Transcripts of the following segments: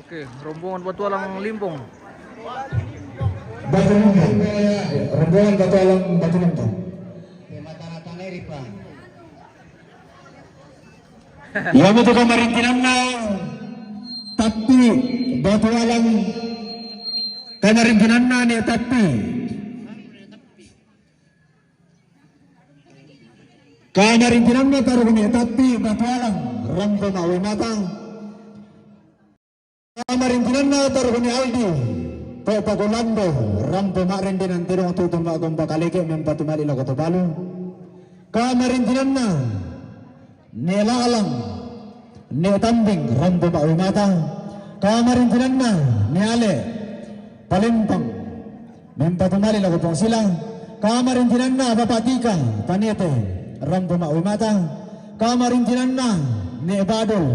Oke, rombongan Batualang Limpong. Batu Limpong. Rombongan Batualang Batu Limpong. Yang itu kamarintinan na tapi Batualang kamarintinan na ni tapi kamarintinan na taruh ni tapi Batualang rampo mawi matang kamarintinan na taruh ni Aldi Pagulando rampo marintinan tirong tutumba gomba kalike mempatu mali lago tobalo kamarintinan na Nelalang Netambing rampo mawi matang kamarintinan na Niale Palempang mempatu mali lago pong silang kamarintinan na Bapatika Panete rampo mawi matang kamarintinan na Nebadol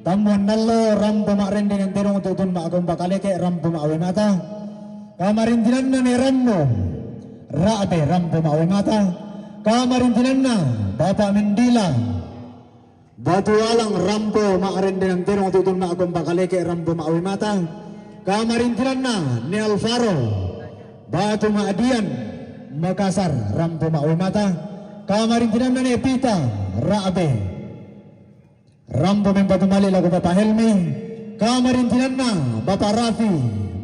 Tamuan nalo rampo marendi ng tirong tutun maagomba kalike rampo mawi matang kamarintinan na ni Rambo Raabe rampo mawi matang kamarintinan na Bapak Mendila Batualang rampo marendi ng tirong tutun maagomba kalike rampo mawi matang kamarintinan na ni Alvaro Batu Maadian Makassar rampo mawi matang kamarintinan na ni Pita Raabe rampo membatu mali lagu Bapak Helmi kamarintinan na Bapak Rafi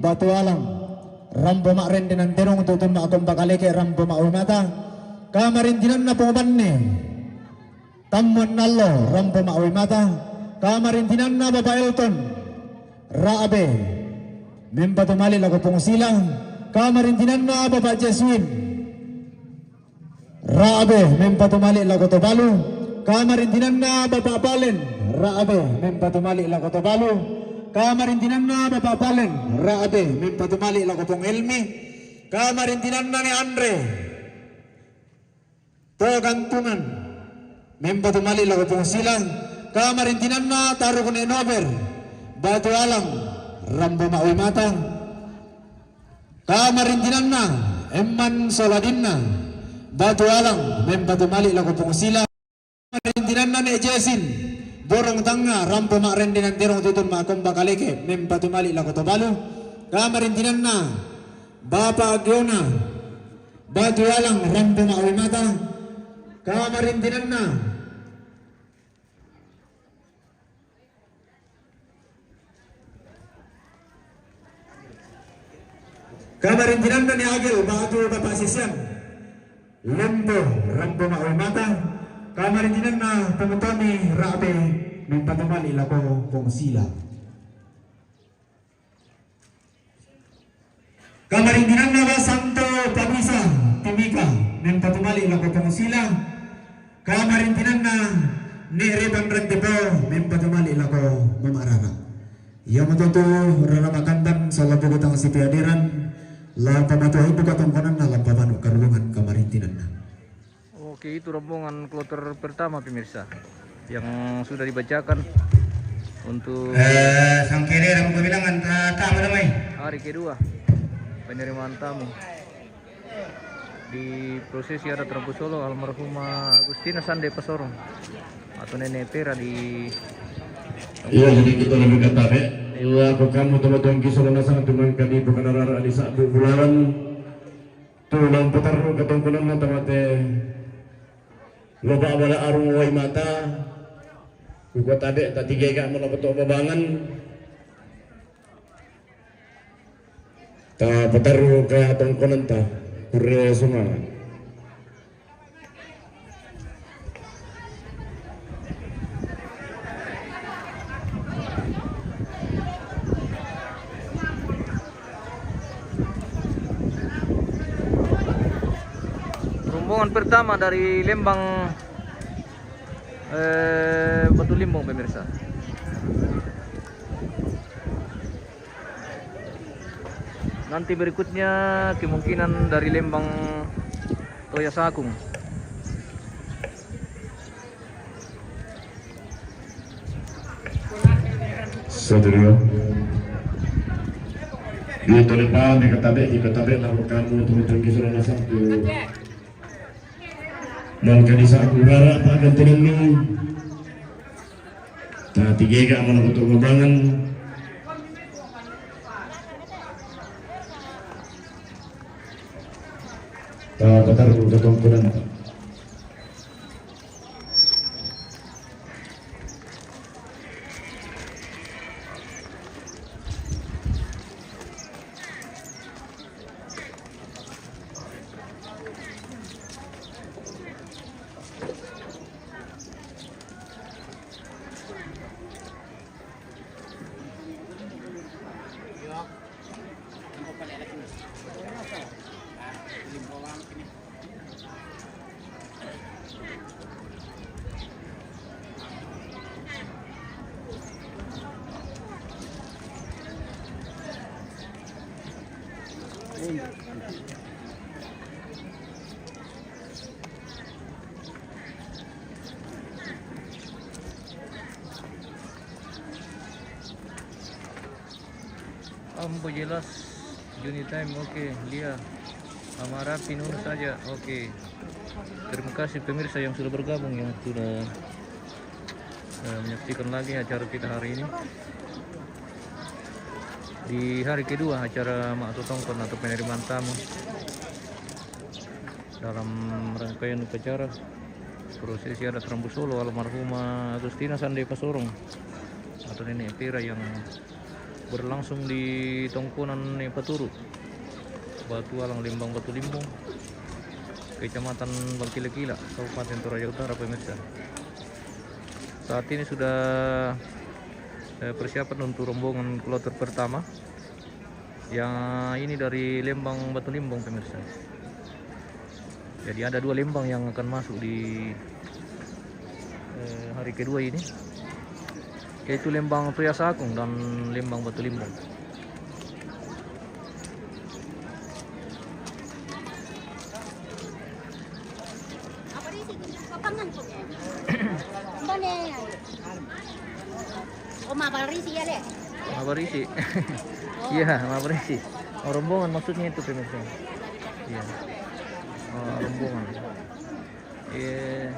Batualang rampo marendi ng tirong tutun maagomba kalike rampo mawi matang kamarintinan na Pumanne Tamuan nalo rampo mawi matang kamarintinan na Bapak Elton Raabe membatu mali lagu pong silang kamarintinan na Bapak Jeswin Raabe membatu mali lagu Tobalu kamarintinan na Bapak Balen Raabe membatu mali lagu Tobalu kamarintinan na Bapak Balen Raabe membatu mali lagu pong Elmi kamarintinan na ni Andre Togantungan membatu mali lagu pong silang kamarintinan na taruh ni Nover Batualang rampo mawi matang kamarintinan na Emman Soladinna Batualang membatu mali lagu pong silang kamarintinan na ni Jesin Borong Tanga rampo marendi ng tirong tutun maagomba kalike membatu mali lagu Tobalo kamarintinan na Bapak Agiona Batualang rampo mawi matang kamarintinan na kamarintinan na ni Agil Batu Bapak Sisyan Lembo rampo mawi matang kamarintinan na Pemutoni Raabe membatu mali lago pong sila kamarintinan na Santo Pamisa Timika membatu mali lago pong sila kamarintinan na ni Rebang Rantipo membatu mali lago Mamarana yang matutu rana makandan sa labugot ang sipiadiran lang pamatuhin bukatong kanan na lang pamanu karulungan kamarintinan na. Oke, itu rombongan kloter pertama pemirsa yang sudah dibacakan untuk sang kiri rampo bilangan tamu damai hari kedua penerimaan tamu. Di prosesi ada Terpu Solo almarhumah Agustina Sande Pasorong atau Nenek Pera di iya jadi kita lebih kata iya aku kamu teman-teman kisah nasan teman kami bukan arah di saat bularan tulang putar ketongkulan na tamate loba bala arung way mata kuko tabe tatigay ka mo na pato babangan ta putar kaya tongkulan ta kurre sunga rombongan pertama dari Lembang Batu Limpong pemirsa. Nanti berikutnya kemungkinan dari Lembang Toya Sakung. Saudara, dito depan ikatabi lakukan untuk kisah nasan tu. Dan kanisa aku harap akan tenang Tiga ka mo na kutubangan. Katar kututunan. Ambo jelas unit time oke. Lia Amara Pinur saja oke. Terima kasih pemirsa yang sudah bergabung, yang sudah menyaksikan lagi acara kita hari ini di hari kedua acara Mak Totongkon atau penerimaan tamu dalam rangkaian upacara prosesi adat Rambu Solo almarhumah Agustina Sande Pasorong atau Nenek Pira yang berlangsung di Tongkonan Paturu, Batu Alang Limbang Batu Limbung, Kecamatan Bangkila-Kila, Kabupaten Toraja Utara pemirsa. Saat ini sudah persiapan untuk rombongan kloter pertama yang ini dari Lembang Batu Limbung pemirsa. Jadi ada 2 lembang yang akan masuk di hari kedua ini, yaitu Lembang Tuyas Agung dan Lembang Batu Limbung. Mabarisi ya deh. Mabarisi. Iya, Mabarisi. Oh, rombongan maksudnya itu pemirsa. Iya. Oh, rombongan. Iya.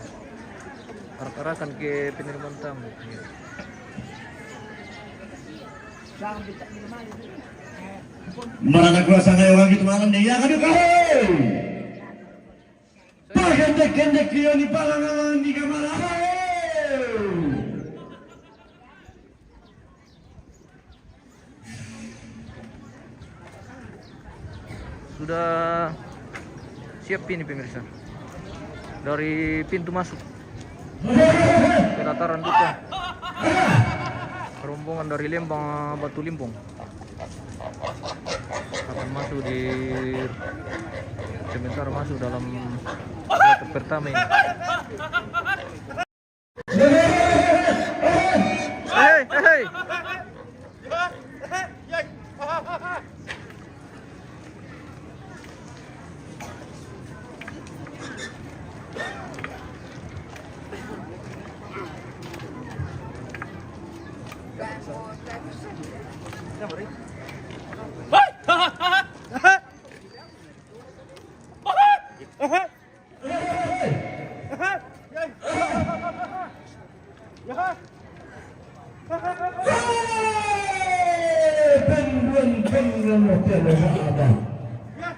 Arak-arakan ke penerimaan tamu. Iya. Marana kuasa ngayon ang itumalan niya ka dito. Pagkendek-kendek kiyo ni palangan di kamalahay. Sudah siap ini pemirsa dari pintu masuk ke dataran duka, rombongan dari Lembang Batu Limbung akan masuk di sementara masuk dalam kloter pertama ini. Hei, hei.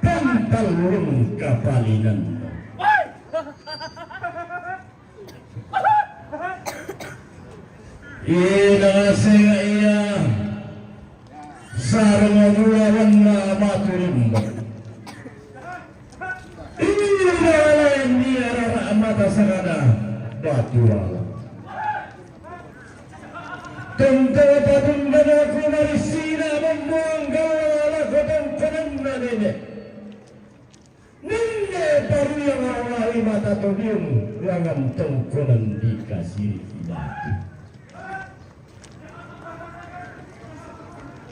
Pentalung kapalinan. Ina saya iya sarang mulawan na matulimba. Ina lain dia rara mata sakada batu alam. Tentang patunggan aku dari sini membuang gawala kotong penanda nenek. Nenek baru yang awali mata todium langan tongkonan dikasih batu.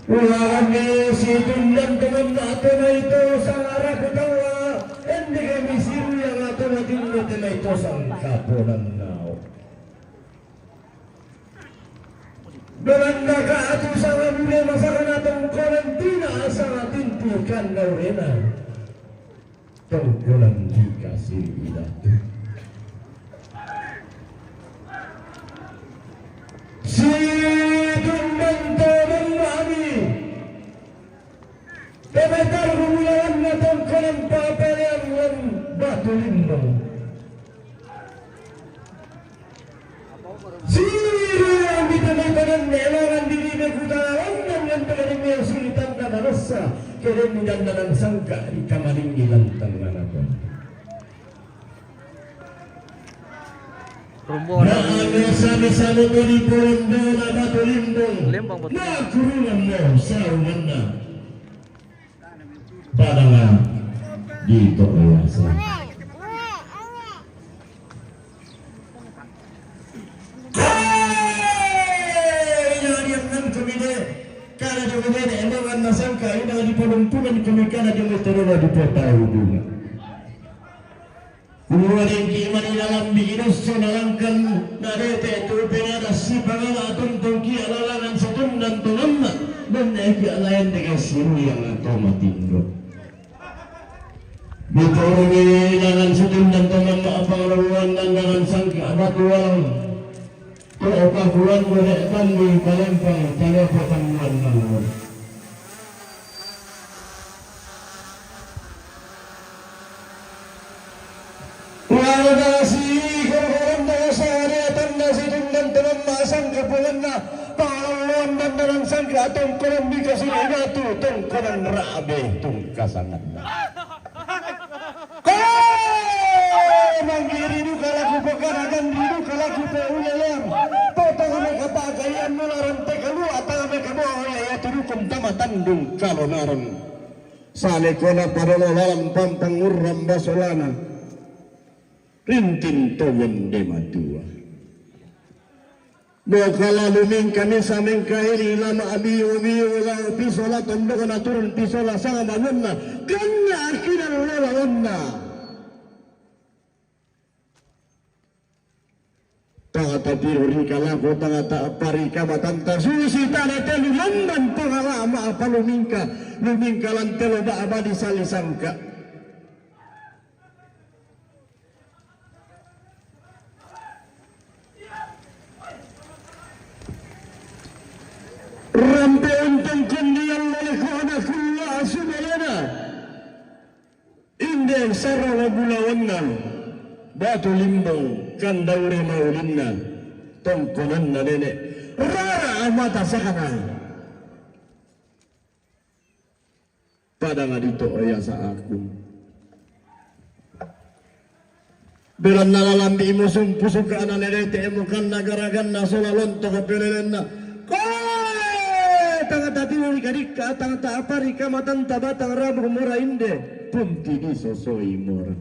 Ulangan ni si tundan teman ato na ito sang arah kutawa. Hindi kami siru yang ato na tinda na ito sang kaponan nao. Belanda ka ato sa mga masakan atong karantina sa ating tikan na rena. Tungkulan di kasih idatu. Si masa keren dan dalam sangka di kamaring ilantang nanapon. Rumbo Na sama-sama mo di Pondo na Batu Limbong. Lembang betul. Na kurungan mo sa umanda. Pada nga dito ayasa. Karena dia menjadi emang nasangka ini di penumpukan kemikana dia mesti di tahu juga. Kemudian yang kiman di dalam bikinus sonalangkan narete itu penada si pangala tuntun ki alalangan setun dan tulamna dan naik alayan dengan sini yang atau matindo. Bitorungi dengan setun dan tulamna apa laluan dan dengan sangka batuang. Kalau bulan boleh tanggung palempang cara pertemuan lalu. Waladasi korban dasarnya tanda sidin dan teman masang kebulan na pahlawan dan dalam sangka tongkolan dikasih batu tongkolan rabe tungkasangan. Manggiri du kalaku pekaragan didu kalaku peulayam potong mereka pakaian melarang tekalu atau mereka bawa ya tudu kuntama tandung kalau naron sale kona pada lalam pampang urram basolana rintin towen de matua Bokala luming kami sameng kahiri lama abi la pisola tondokan aturun pisola sama manunna kanya akhiran lawanna tangata piruri kala ko tangata parika batanta susi tana telu lamban pangalama apa lumingka lantelo ba abadi salisangka rampe untang kundian malekona kulla sumalana indeng sarana bulawannan Batu Limbong kandaure maulinna tongkonan na nenek rara amata sakana pada nga dito aya sa ako bilang nalalambi mo sumpusog ka na nenete mo kan nagaragan na solalon to ka pilelen na tanga tatiwari kadika tanga taapari ka matanta batang rabu mura inde punti di sosoy mura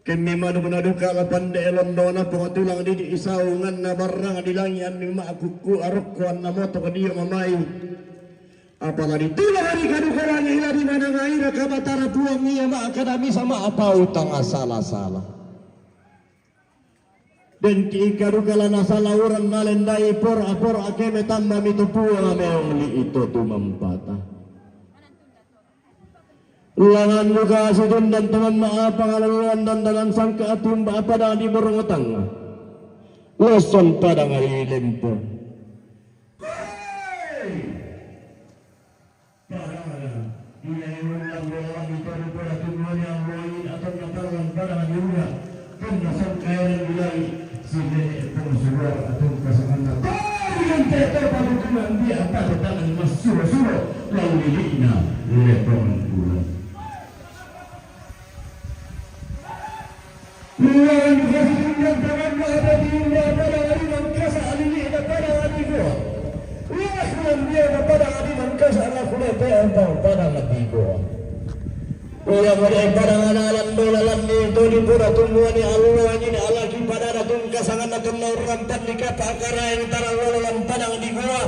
kami manu kalapan de elondona pengatulang di isaungan na barang di langian ni maakuku arokkuan na moto kadiyo mamay apalagi tulang hari kadukarang ila di mana ngaira kabatara puang iya maakadami sama apa utang asala-sala dan ki kadukala nasala uran nalendai por akeme tamba mitupuang meong li ito tumampata ulangan muka sidun dan teman maaf pengalaman dan dalam sangka atum apa dah di berengotang loson pada ngari lempo Luang dikasih yang tangan ada di rumah pada hari mangkasa alini pada hari gua. Luang sulam dia pada hari mangkasa ala kulete entah pada hari gua. Uya mulai pada alam bolalan ni itu di pura tungguan ni Allah ni ala ki pada datun kasangan datun rampat ni kata akara yang tara bolalan pada hari gua.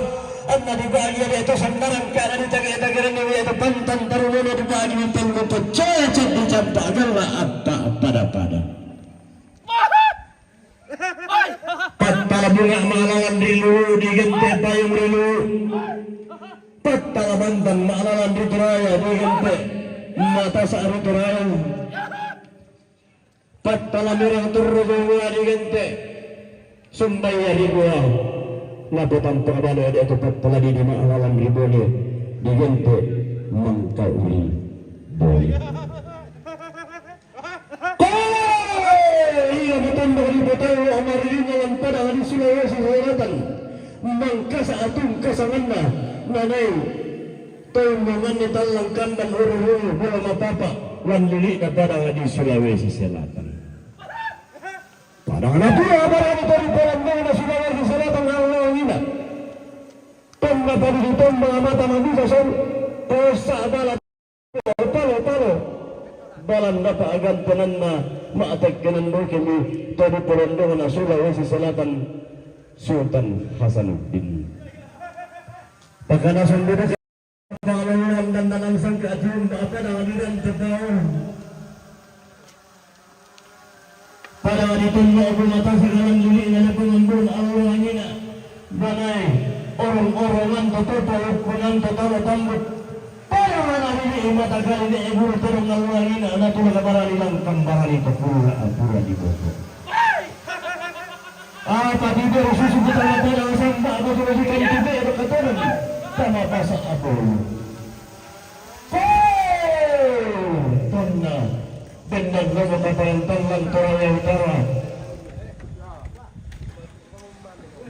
Anda di bahagia dia itu sandaran kada di tagay-tagay ni itu pantan tarulono di bahagia ni tenggo to cecet di campak gala apa pada. Patala bunga maalawan rilu digente payung rilu patala bantan maalawan rituraya digente mata sa rituraya patala mirang turro bunga digente sumbaya rigua laputan pengabalo ada itu patala di maalawan ribone digente mangkauli boy tahu amarinya yang pada hari Sulawesi Selatan mangkasa atung kasanganna nanai Tumangan ni talangkan dan uru-uru bola mapapa wan lili na padang di Sulawesi Selatan. Padang na pula barang ito di Palembang na Sulawesi Selatan ang ina. Tomba tadi di tomba mata mabisa son tosa bala palo balan dapat agad penan na maatak kanan mo kami tadi Palembang na Sulawesi Selatan Sultan Hasanuddin. Pagkanasan dito Pangalan dan dalam sangka jum apa aliran terbau pada ditunggu aku mata sekarang ini ada pengembun Allah ini banai orang-orangan total ukuran total tambut pada mana ini mata kali ini ibu turun Allah ini anak tuh kabar hilang kambaran itu pura pura di bawah apa tidur susu kita pada sangka aku sudah dikali tidur itu keturun sama pasak aku Tonna benar nama kapalantang Toraya Utara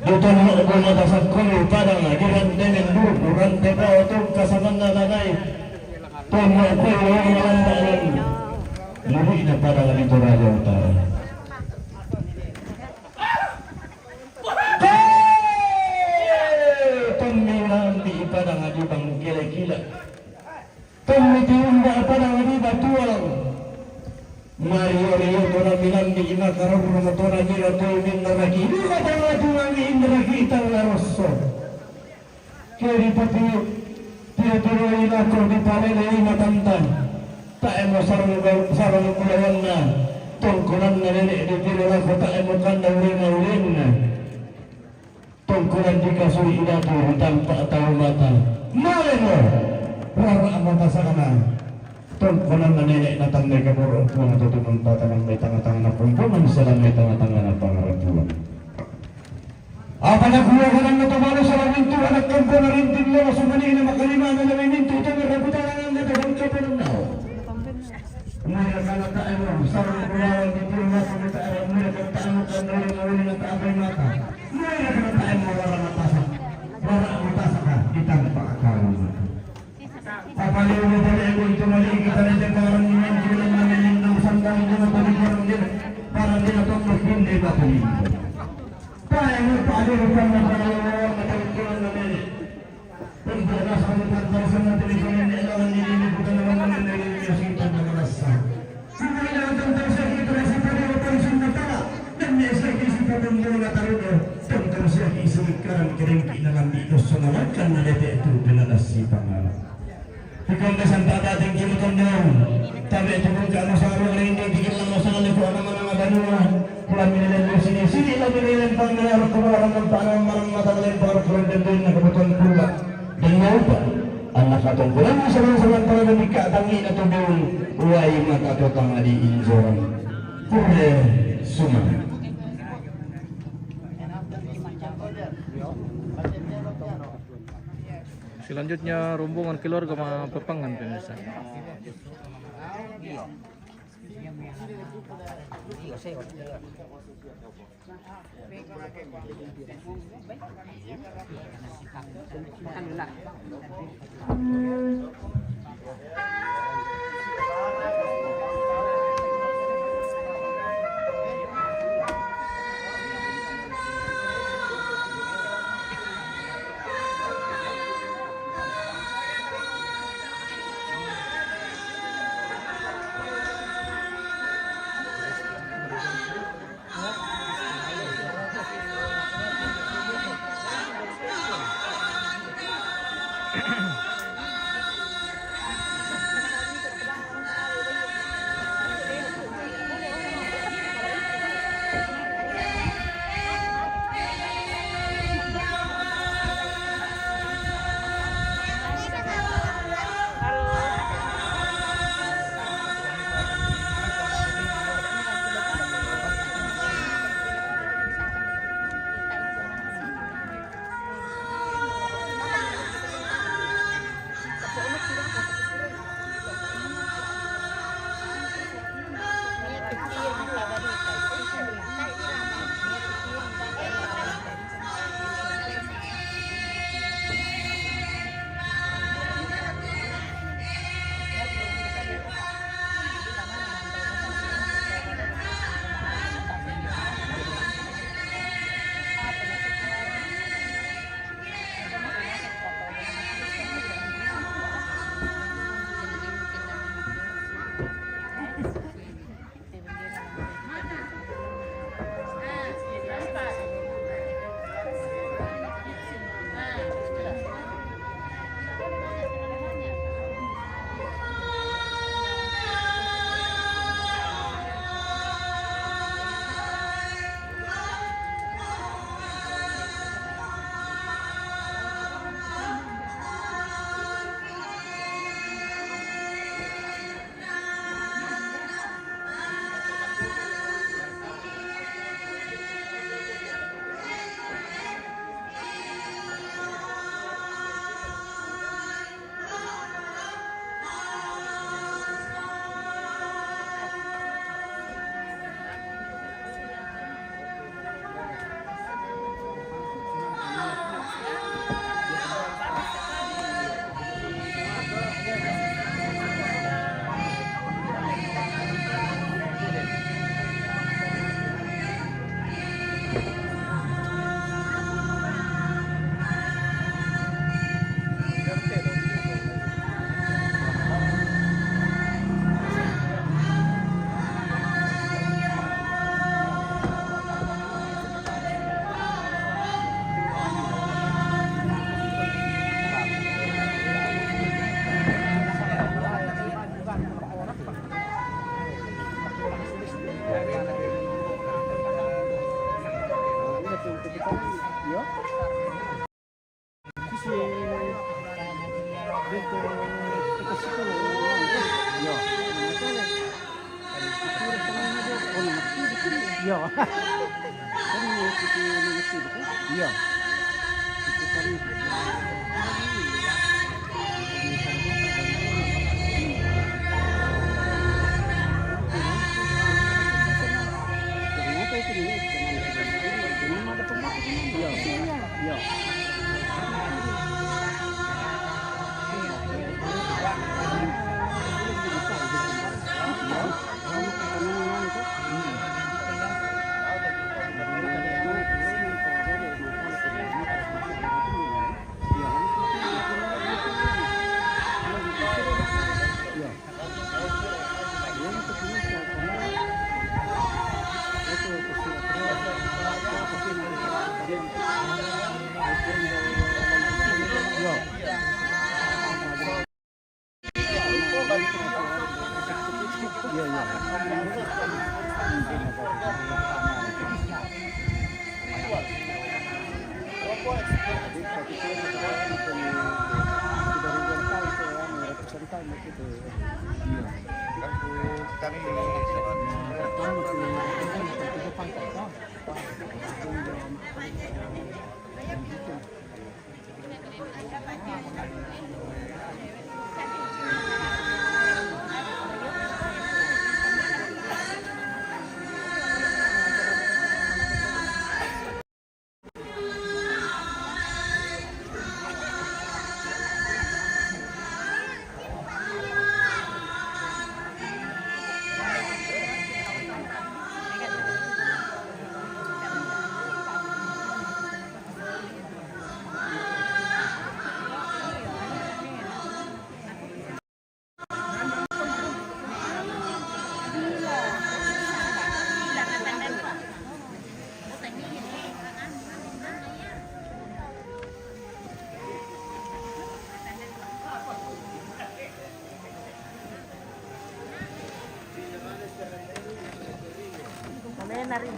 Dutan ako matasag kulo padang dirandengan dulu rantai bawah tu kasaman na nanay Tonna ako yung malandalan Luhi na padang di Toraya Utara Tonnilan di padang di bang gila-gila Tumitiunda apa nang di batuang Mario Rio tora bilang di ina karong rumotora gira to min naraki di kata ngatuang di indra kita larosso kiri pati dia toro ina ko di palele ina tantan tak emo sarang kulawan na tongkulan na nene di tiro la ko tak emo kandang lima ulin na tongkulan di kasuri ina to tanpa tahu mata malemo Rara mata sana tongkonan na nenek na tangay ka puro po na tutunong tatanang may tanga-tanga na pumpunan sila may tanga-tanga na pangarapuan. Apa na kuya ka lang natabalo sa laminto anak kampo na rin din mo sa manila makalima na laminto ito na rabutan lang ang natabang ka pa ng nao. Muna ka na tayo mo sarang kulawan dito na kumita alam muna ka tayo mo ka na rin mawin na taabay mata. Muna ka na tayo mo wala matasa ka itang paakaroon mo. Apalagi mo pala yung tumali kita na dyan parang naman sila namin ng sandang dyan at parang din parang din atong hindi ba tuloy tayo mo paalirupan na parang matagpuan namin kung baga sa mga na teleponin na ilangan nililibutan naman namin na nililibutan na marasa sino ilangan tang sa ito na sa palirupan sa matala dan may sa isipan ng mga tarudo tangkang siya isilikan kiringki na lang dito sunawakan na lete ito pinanasipan na Ikaw na santa dating kimutan daw. Tabi ito kung kano sa araw na hindi tigil lang mo sa nalito ang mga banuan. Kula minilan mo sini lang minilan pang nalarap ko marang ng paano marang matagalay para kurang din na kabutuan pula. Dan mo pa, ang nakatungkulan mo sa mga para na nagkatangi na ito doon. Uway matatotang adi inzoran. Kule suma. Selanjutnya rombongan keluarga Pepangan pemirsa.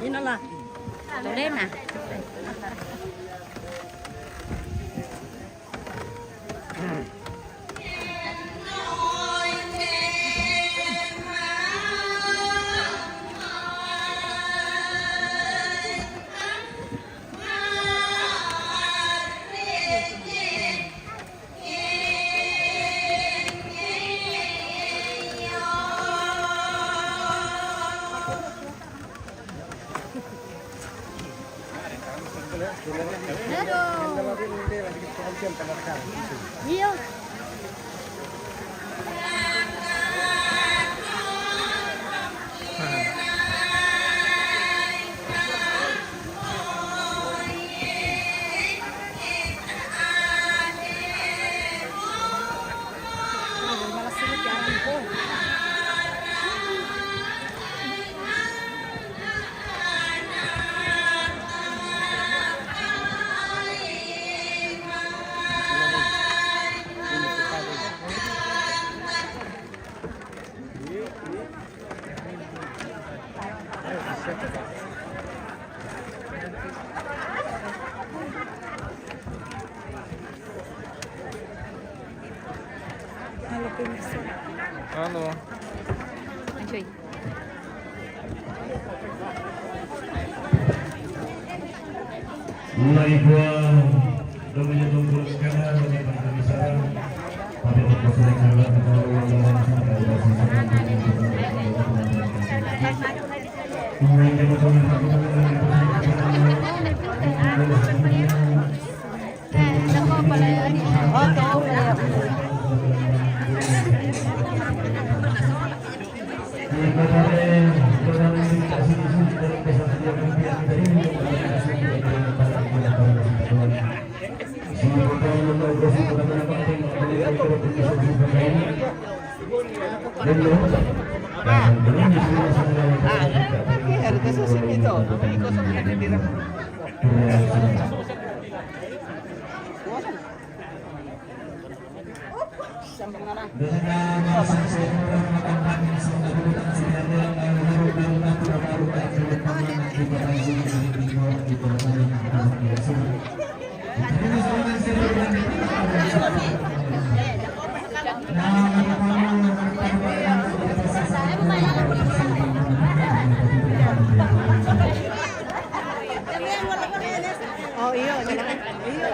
Inilah. Lorena. Iya. Halo. Cuy. Mulai buang dominan tumpul sekarang bagi pembicara pada perkosongan kalah atau lawan sampai harga susun itu, ikut sama yang di dengan iyo, jangan. Iyo.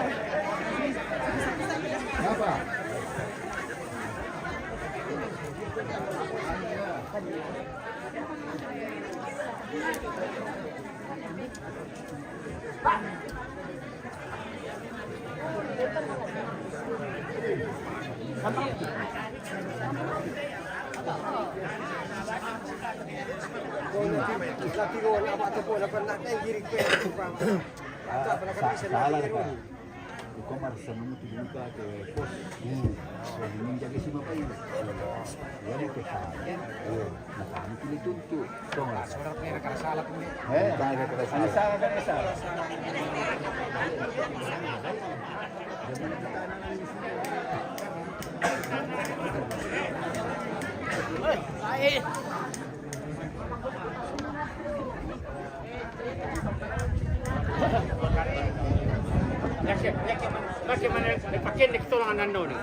Laki ko wala pa ito po. Lapan natin, girig ko yung supang. Salah ka. Ikaw marasa mo tigil ka ke pos. So, hindi jaga si mapay. Yan ito sa akin. Nakami pinitunto. Ito nga. Surat may nakasalat mo. Dahil nakasalat. Alisara ka na sa. Ay! Bagaimana dipakai itu orang nando ni?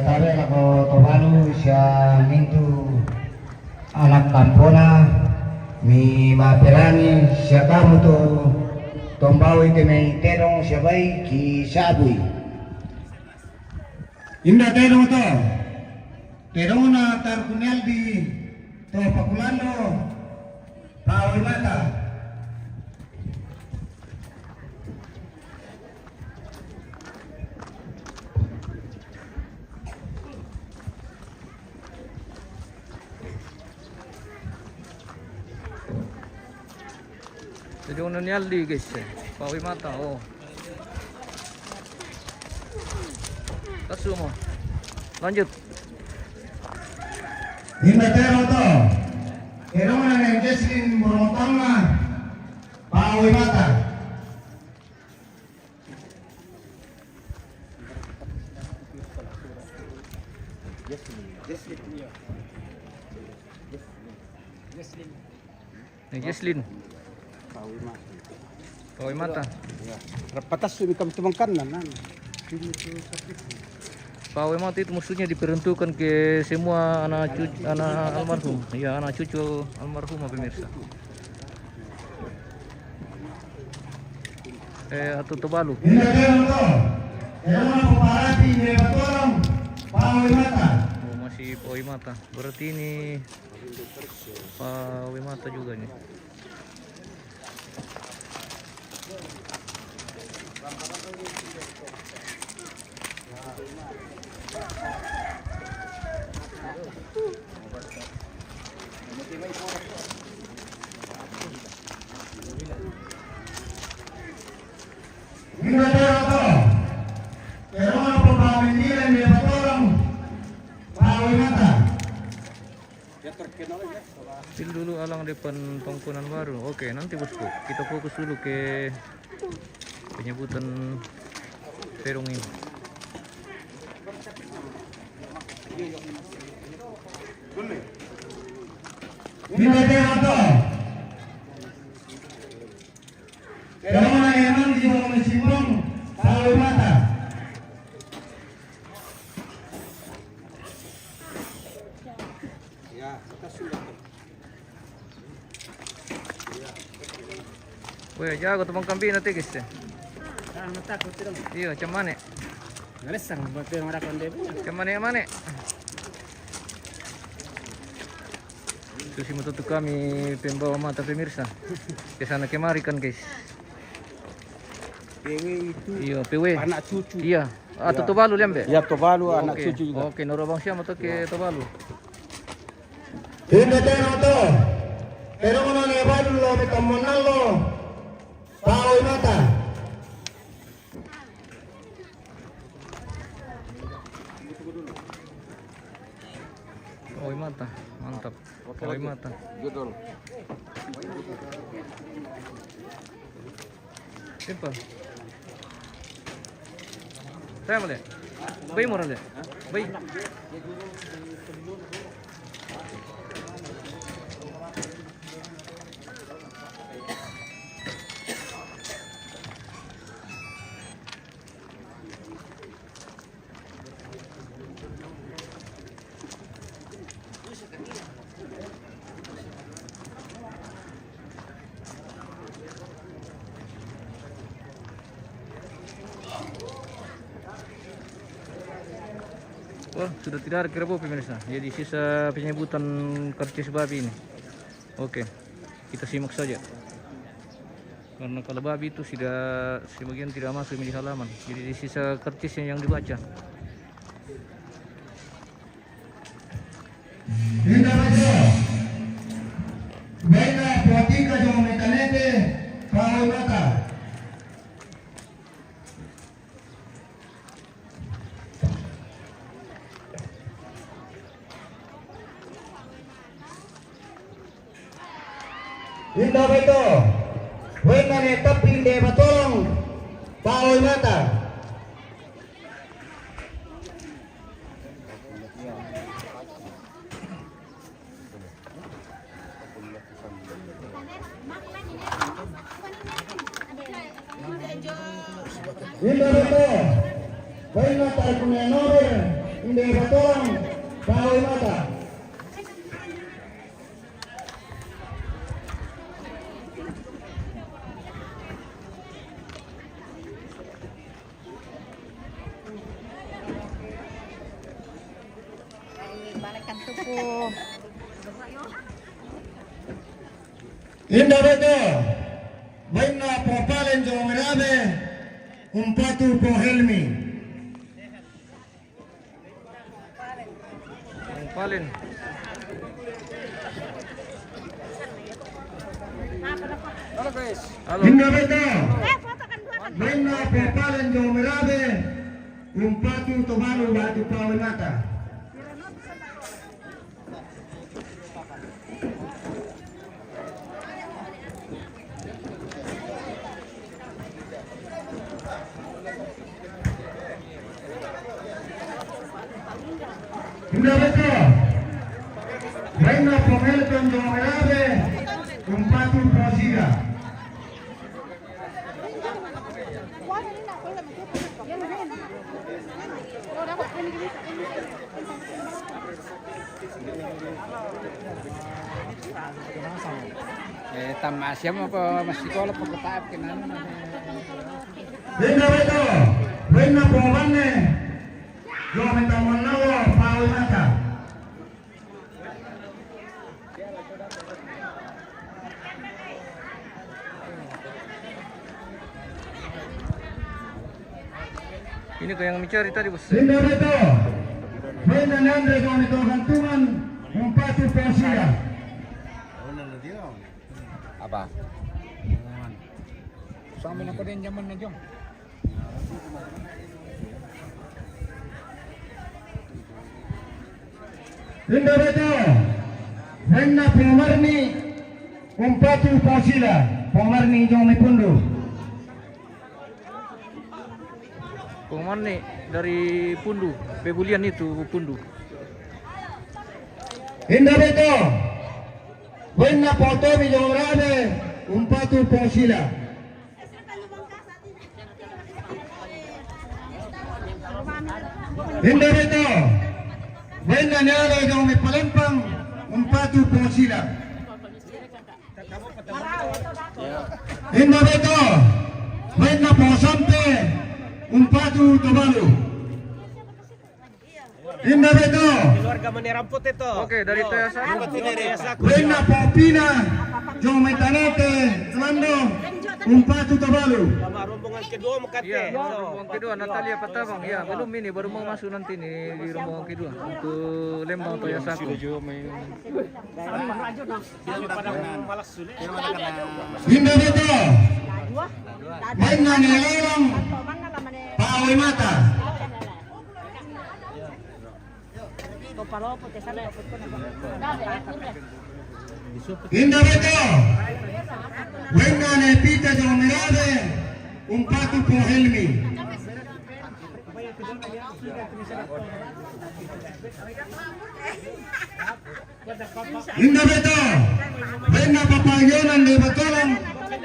Tarik ako Tuvalu siya mintu anak kampona mi mapirani siya kamu to tombawi ke may terong siya bay ki sabui. Inda terong to terong na tarkunel di to pakulano Pawi mata. Jadi ono nyaldi guys. Pawi mata. Oh. Kasu mo. Lanjut. Inda terong to. Terong na ng Jesslyn Morotang na Pawi mata. Jesslyn. Pawi mata. Patas sumikam tumangkan nan. Pawi mata itu maksudnya diperuntukkan ke semua anak almarhum. Ya, anak cucu almarhum pemirsa. Atau Tuvalu. Inda terong to. Terong na puparati ni Batorong Pawi mata. Oh, masih Pawi mata. Berarti ini Pawi mata juga nih. Inda terong to. Terong na puparindiran ni Batorong Pawi mata. Ambil dulu alang depan pangkunan baru. Oke, nanti bosku. Kita fokus dulu ke penyebutan terong ini. Inda terong to. Terong na emang di bawah mesimbong Pawi mata. Weh, jago tuh kambing nanti guys. Natakot ito. Iya, macam mana? Nalisang, buat yung marakon din. Macam mana? Susi tutup kami pembawa mata pemirsa. Ke sana kemari kan guys. Pewe itu Iya, PW. anak cucu. Iya. Atau Tuvalu lembe? Ya Tuvalu anak Oke. cucu juga. Oke, norobang siya atau ke Tuvalu. Inda terong to. Terong na ni Balu lo mi kamonal lo Pawi mata. Pawi mata, mantap. Pawi mata. Betul. Simple. Saya boleh. Bayi murah deh. Bayi. Oh, sudah tidak ada kerabu pemirsa. Jadi sisa penyebutan karcis babi ini. Oke, kita simak saja. Karena kalau babi itu sudah sebagian tidak masuk di halaman. Jadi sisa karcisnya yang dibaca. Indah baca. Baiklah, potika jom metanete, kau mata. Indah baca. Wena ne tapi de batolong, kau mata. Indah baca. Wena tak punya nomor, de batolong, kau mata. Balikan tuku. Indah baca. Wena popalen jo merabe, umpatu po helmi. Yang paling halo. Indah baca. Wena popalen jo merabe, umpatu tomalu batu pawai mata. Indah baca. Wena popelen jo merabe, umpatu posida. Tamasya mo pa masikola pagkataap kinano. Indah baca. Wena popane jo metamon nawa pawai mata. Ini kau yang mencari tadi bos. Indah baca. Wena nandre jo metogantungan, umpatu posida. Apa? Sama na ko din zaman na jom. Indah baca. Wena pomarni, umpatu posida. Pomarni jo mepundu. Pemane dari Pundu, Pebulian itu Pundu. Indah baca. Wena potomi jo merabe, umpatu posida. Indah baca. Wena nyale jo mepalempang, umpatu posida. Indah baca. Wena posampe, umpatu tomalu. Indah baca. Keluarga meneramput itu. Oke, dari Tayasa. Wena popina, jo metanete, selando, umpatu tomalu. Sama rombongan kedua mekate. Iya, rombongan kedua Natalia Patabang. Ya, belum ini baru mau masuk nanti nih di rombongan kedua untuk Lembang Tayasa. Indah baca. Wena nilalang, pawai mata. Indah baca. Wena ne pita jo merabe, umpatu po helmi. Indah baca. Wena papayonan de batolong,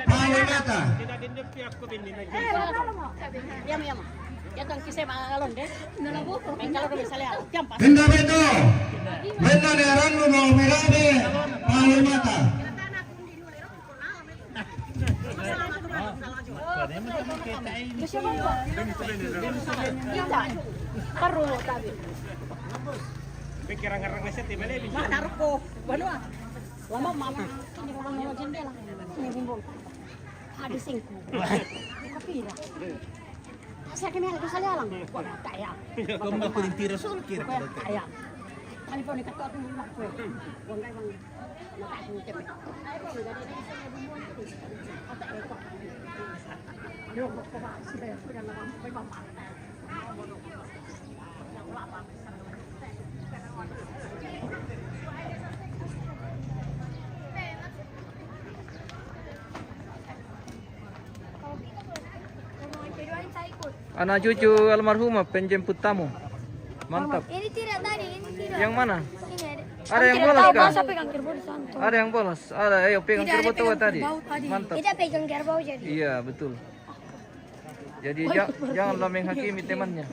pawai mata. Diam. Ya tong kisah alon deh. Kalau kami salah, jampas. Indah baca. Wena ne rangu jo merabe, pawai mata. Kita Paru tapi. Pikirang-karang ngeset di mana bisa. Mak naruh ko. Bano ah. Lama mama. Hindi ko lang mga jendela. Ini bimbol. Ada singko. Kapira. Saya kami ada salah lang. Wala kaya. Kung ako din tira sa kira. Kaya. Ano po ni katot mo mak ko. Wala bang nakakong tepe. Ay po nagadi sa bimbol. Ata eko. Yo ko ba siya pala naman may mama. Anak cucu almarhumah penjemput tamu. Mantap. Ini tidak tadi, ini tidak. Yang mana? Ini ada. Ada yang bolos kah? Masa pegang kerbau di sana? Ada yang bolos. Ada. Ayo pegang kerbau tua tadi. Mantap. Tidak pegang kerbau jadi. Iya betul. Jadi janganlah menghakimi temannya.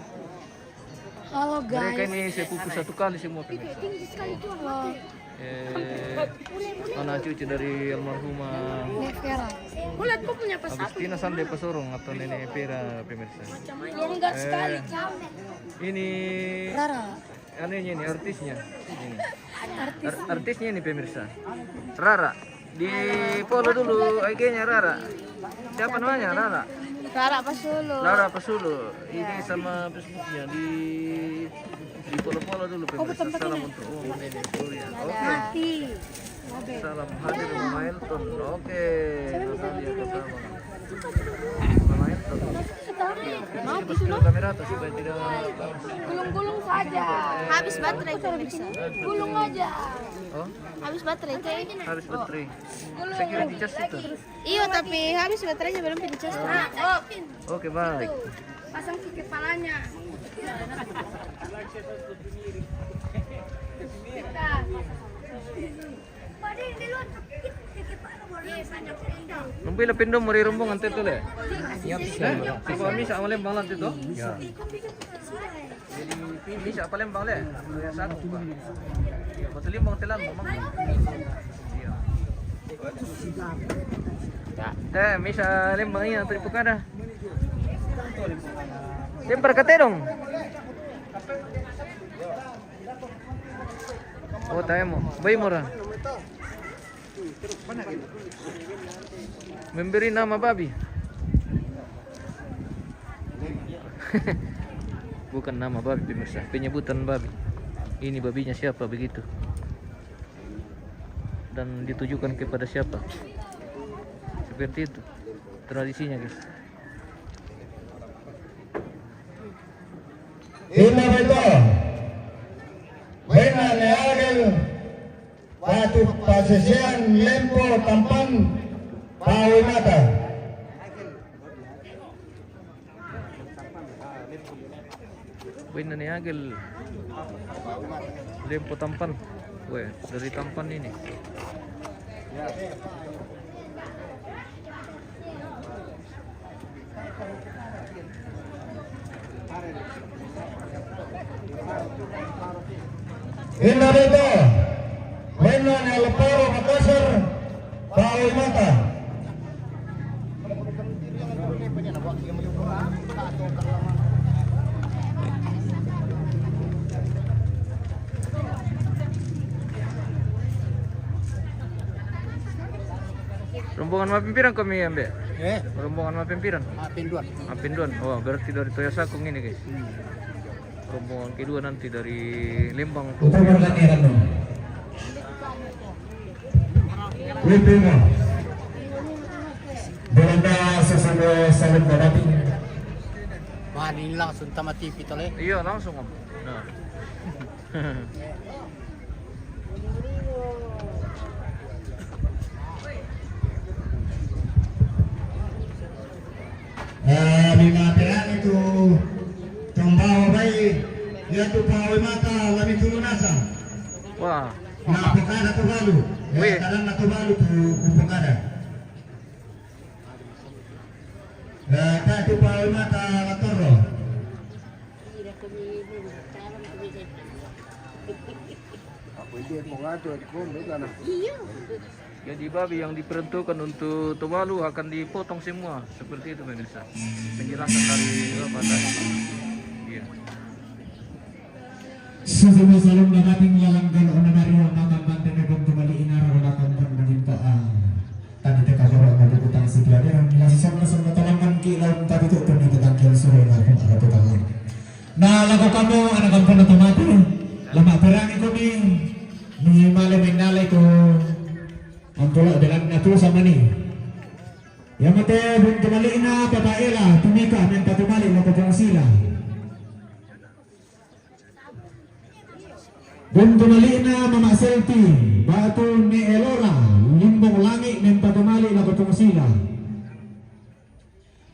Halo Mereka guys. ini sepupu satu kali semua pemirsa. Tinggi sekali tuh. Anak cucu dari almarhumah Nevera. Kulit kok punya pesawat. Agustina Sande Pasorong atau Nenek Vera pemirsa. Dia enggak sekali. Ini Rara. anehnya ini artisnya. Ini. Artisnya ini pemirsa. Rara. Di follow dulu IG-nya Rara. Siapa namanya Rara? Rara Pasulu. Rara Pasulu. Ini sama Facebooknya di follow dulu pemirsa. Salam untuk Nenek Surya. Oke. Hati. Salam hadir Mama Elton. Oke. Natalia pertama. Mama Elton. Mati kamera atas supaya tidak Gulung-gulung saja. Habis baterai itu bisa. Gulung aja. Oh, Habis baterai itu. habis baterai. Saya kira di cas itu. Iya, tapi habis baterainya belum dicas. Oke, baik. Pasang ke kepalanya. Numpila pindom mari rombongan teto le. Siapa misa Palembang lantai to? Ya. Jadi misa Palembang le. Ya satu Pak. Ya, betul limbang telan memang. Iya. Misa Lembang ini nanti buka dah. Lempar kate dong. Oh, tayo mo. Bay mo ra. Memberi nama babi. Bukan nama babi pemirsa, penyebutan babi. Ini babinya siapa begitu. Dan ditujukan kepada siapa. Seperti itu tradisinya guys. Ini betul. Benar leagel. Batu pasisian lempo tampan pawi mata. Benar nih agel. Lempo tampan. Weh, dari tampan ini. Ini betul. Benar Leporo Makassar pawi mata. Rombongan Mapimpiran kami ambil. Rombongan Mapimpiran. Pinduan. Mapinduan. Oh, berarti dari Toyosakung ini guys. Rombongan kedua nanti dari Lembang. Itu bergantian dong. Wipima. Belanda sesudah saling berarti. Manin langsung tamat TV tole. Iya, langsung om. Nah. Lima pelan itu Tombawa baik. Dia tu pawi mata lami tulunasa. Wah. Nah, pekada tu balu. Wih. Ya, kadang tu balu tu pekada. Kata tu pawi mata latoro. Jadi babi yang diperuntukkan untuk Tuvalu akan dipotong semua seperti itu pemirsa. Penjelasan dari Bapak tadi. Iya. Susumo salong nagating lalanggal o nanariyo makampan na ganito maliin araw na kampan na din pa tadi teka bawa madukutang si Gladiran lasisang nasang natalangan kilaw tadi itu pernah tetanggal sore na kung araw tangan na lago kamo anak kampan na tomate lama perangi ko ni malam yang nalay ko ang tulak dengan natu sama ni yang mate buntu maliin na papaela tumika men patumali makapang sila Buntu malina mama selfie batu ni Elora limbong langit men patumali la kutong sila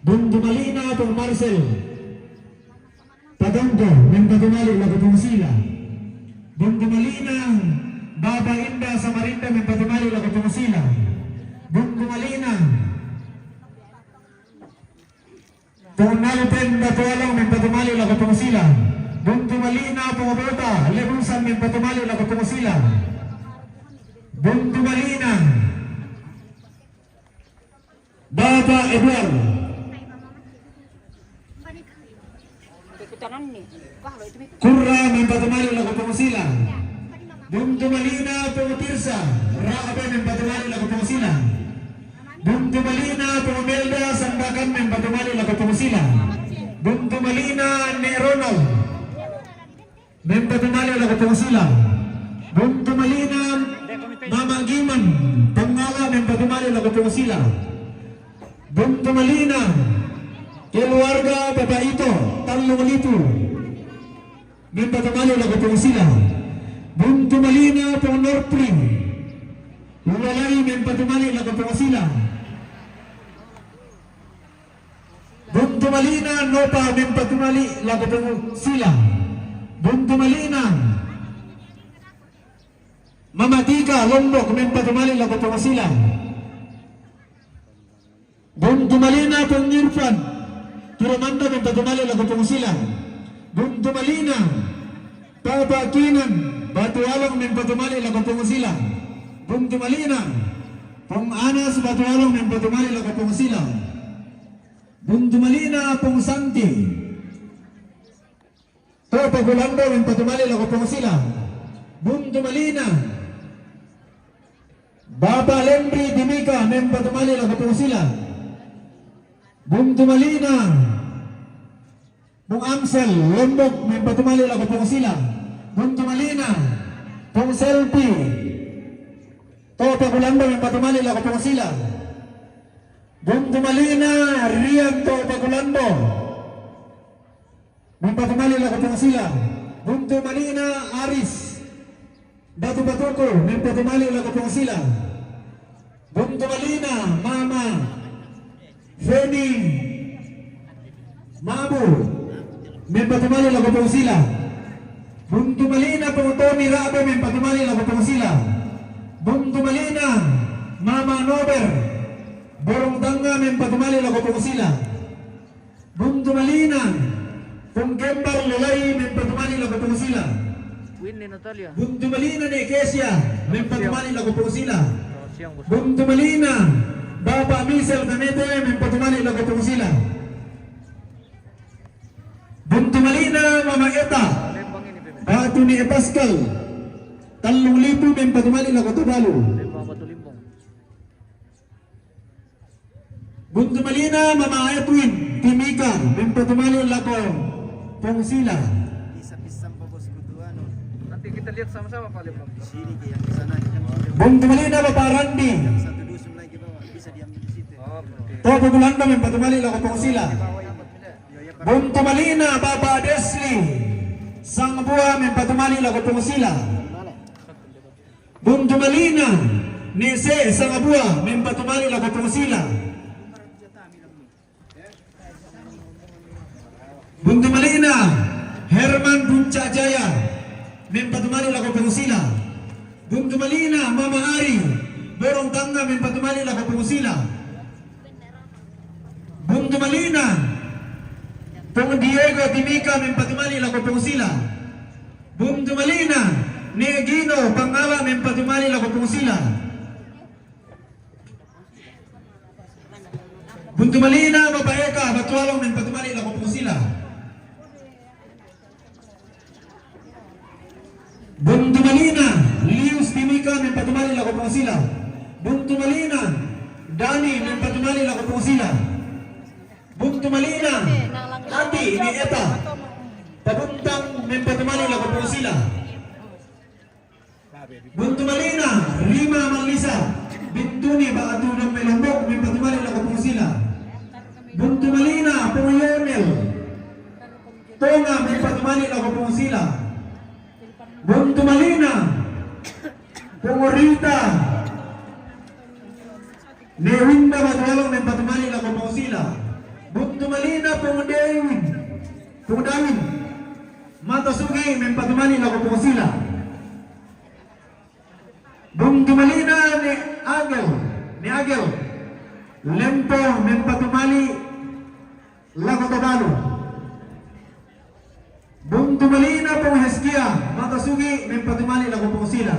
Buntu malina pong Marcel Padonggo men patumali la kutong sila Buntu malina Baba Inda Samarinda men patumali la kutong sila Buntu malina pong Nalpen Batualong men patumali la kutong sila Buntu malina pumabota, lebusan men patumali la kutong sila. Buntu malina. Baba Edward. Kurra men patumali la kutong sila. Buntu malina pumatirsa, Raabe men patumali la kutong sila. Buntu malina pumamelda Sandakan men patumali la kutong sila. Buntu malina ni Ronald. Mempa tumali la kutong sila. Buntu malina Mama Giman Pangala mempa tumali la kutong sila. Buntu malina keluarga Papa Ito Talong Litu mempa tumali la kutong sila. Buntu malina pang Norpring Lulalay mempa tumali la kutong sila. Buntu malina Nopa mempa tumali la kutong sila. Buntu malina Mama Tika Lombok men patumali la kutong sila. Buntu malina pong Irfan Turumanda men patumali la kutong sila. Buntu malina Papa Kinan Batualong men patumali la kutong sila. Buntu malina pong Anas Batualong men patumali la kutong sila. Buntu malina pong Santi Papa Gulando men patumali la kutong sila. Buntu malina Baba Lembri Dimika men patumali la kutong sila. Buntu malina Bung Amsel Lombok men patumali la kutong sila. Buntu malina Pong Selfie Papa Gulando men patumali la kutong sila. Buntu malina Rian Papa Gulando Mempatumali la kutong sila. Buntu malina Aris Batu Batuko mempatumali la kutong sila. Buntu malina Mama Feni Mabu mempatumali la kutong sila. Buntu malina Tony Rabe mempatumali la kutong sila. Buntu malina Mama Nober Borong Tangga mempatumali la kutong sila. Buntu malina Kung Kembar Lulay mempatumali la kutong sila. Winnie Natalia. Buntu malina ni Kesia mempatumali la kutong sila. Siyang gusto. Buntu malina Baba Misel Kanete mempatumali la kutong sila. Buntu malina Mama Eta Lembang ini Bebe. Batu ni Pascal Talong Lipu mempatumali la kutong balu. Lembang Batu Limbong. Buntu malina Mama Edwin Timika mempatumali la kutong sila. Pisang pa po siguro ano. Nanti kita lihat sama-sama Pak Lembang. Sini kayak di sana kan. Buntu malina Bapa Randi Satu dusun lagi bawa bisa diam di situ. Oh, oke. Topo Gulanda mempatumali la kutong sila. Buntu malina Baba Desli Sang Buah mempatumali la kutong sila. Buntu malina Nese Sang Buah mempatumali la kutong sila. Buntu malina Herman Puncak Jaya mempatumali la kutong sila. Buntu malina Mama Ari Borong Tangga mempatumali la kutong sila. Buntu malina Pong Diego Timika mempatumali la kutong sila. Buntu malina ni Gino Pangala mempatumali la kutong sila. Buntu malina Bapaeka Batualong mempatumali la kutong sila. patumali lagu pong sila. Buntu Malina, Dani men patumali lagu pong sila. Buntu Malina, Ati ni Eta, Pabuntang men patumali lagu pong sila. Buntu Malina, Rima Malisa, Bintuni Baatunang Melambok men patumali lagu pong sila. Buntu Malina, Pungayonel, Tonga men patumali lagu pong sila. Buntu Malina, Pungurita, Newinda Madalong men patumali lagu pong sila. Buntu Malina, Pungdawin, Matasugi men patumali lagu pong sila. Buntu Malina ni Agel, Lempo men patumali lagu Tabalo. Buntu Malina pong Heskia, Matasugi men patumali lagu pong sila.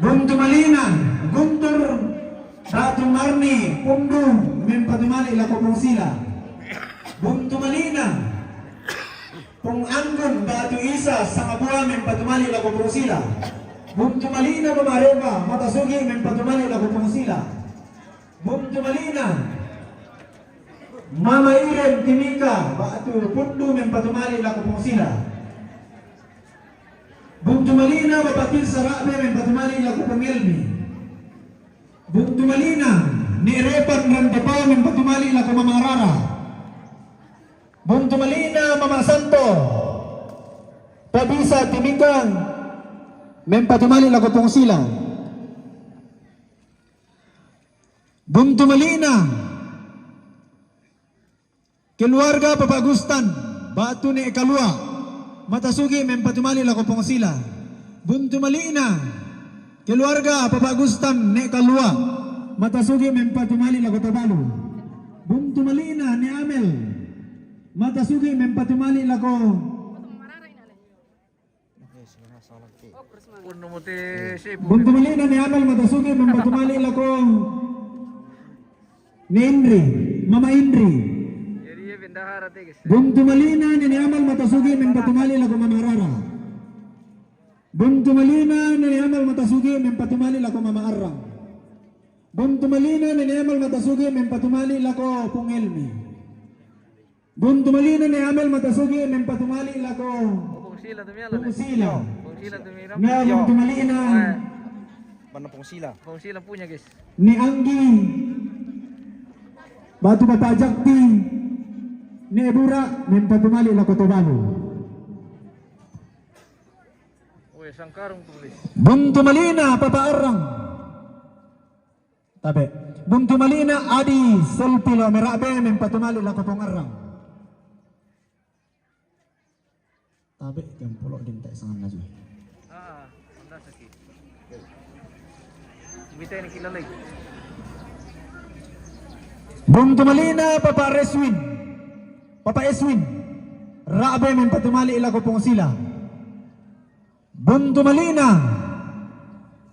Buntu Malina, Guntur, Batu Marni, Pundu men patumali lagu pong sila. Buntu Malina, Pong Anggun, Batu Isa, Sangabua men patumali lagu pong sila. Buntu Malina Mamareva, Matasugi men patumali lagu pong sila. Buntu Malina, Mama Iren Timika, Batu Pundu men patumali lagu pong sila. Buntu Malina Bapatil Sarabe men patumali lagu pong Elmi. Buntu Malina ni Repan Randapa men patumali lagu Mama Rara. Buntu Malina Mama Santo, Pabisa Timika men patumali lagu pong sila. Buntu Malina keluarga Papa Agustan, Batu ni Ekalua, Matasugi men patumali lagu pong sila. Buntu Malina keluarga Papa Agustan ni Ekalua, Matasugi men patumali lagu Tabalo. Buntu Malina ni Amel, Matasugi men patumali lagu Buntu Malina ni Amel, Matasugi men patumali lagu ni Indri, Mama Indri. Buntu Malina ni Amal Matasugi men patumali lagu Mama Rara. Buntu Malina ni Amal Matasugi men patumali lagu Mama Arang. Buntu Malina ni Amal Matasugi men patumali lagu Pong Elmi. Buntu Malina ni Amal Matasugi men patumali lagu Pong Sila. Na Buntu Malina Mana Pong Sila punya guys. ni Anggi, Batu Papa Jakti, ni Ebura men patumali lagu Tobalo. Sangkarong tulis. Buntu Malina Papa Arang. Tabe. Buntu Malina Adi Selpilo Merabe men patumali lagu Pong Arang. Tabe yang pulau din tak sangat laju. Anda sakit. Kita ini kilala. Buntu Malina Papa Reswin, Papa Eswin, Rabe men patumali lagu Pong sila. Buntu Malina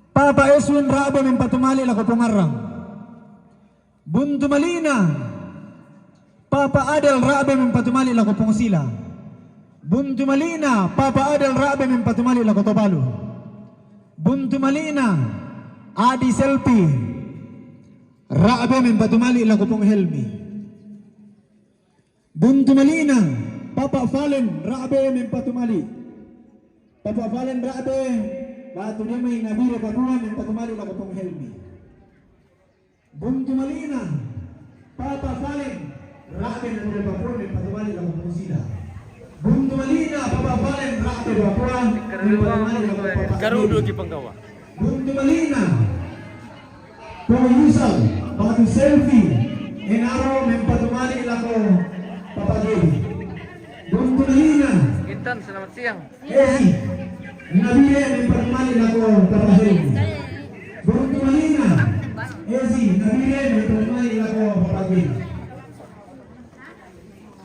Papa Eswin Rabe men patumali lagu Pong Arang. Buntu Malina Papa Adel Rabe men patumali lagu Pong sila. Buntu Malina Papa Adel Rabe men patumali lagu Tobalo. Buntu Malina Adi Selpi Rabe men patumali lagu Pong Helmi. Buntu Malina Papa Valen Rabe men patumali. Papa Valen Rabe Batu Demay Nabire Papua men patumali lagu Pong Helmi. Buntu Malina Papa Valen Rabe Nabire Papua men patumali lagu Pong Sila. Buntu Malina Papa Valen Rabe Papua men patumali lagu Papa Garudo ki panggawa. Buntu Malina Pong Yusal Batu Selfie Enaro men patumali lagu Papa Gay. Buntu Malina Intan, selamat siang. Nabire men patumali lagu Papa Gay. Buntu Malina Nabire men patumali lagu Papa Gay.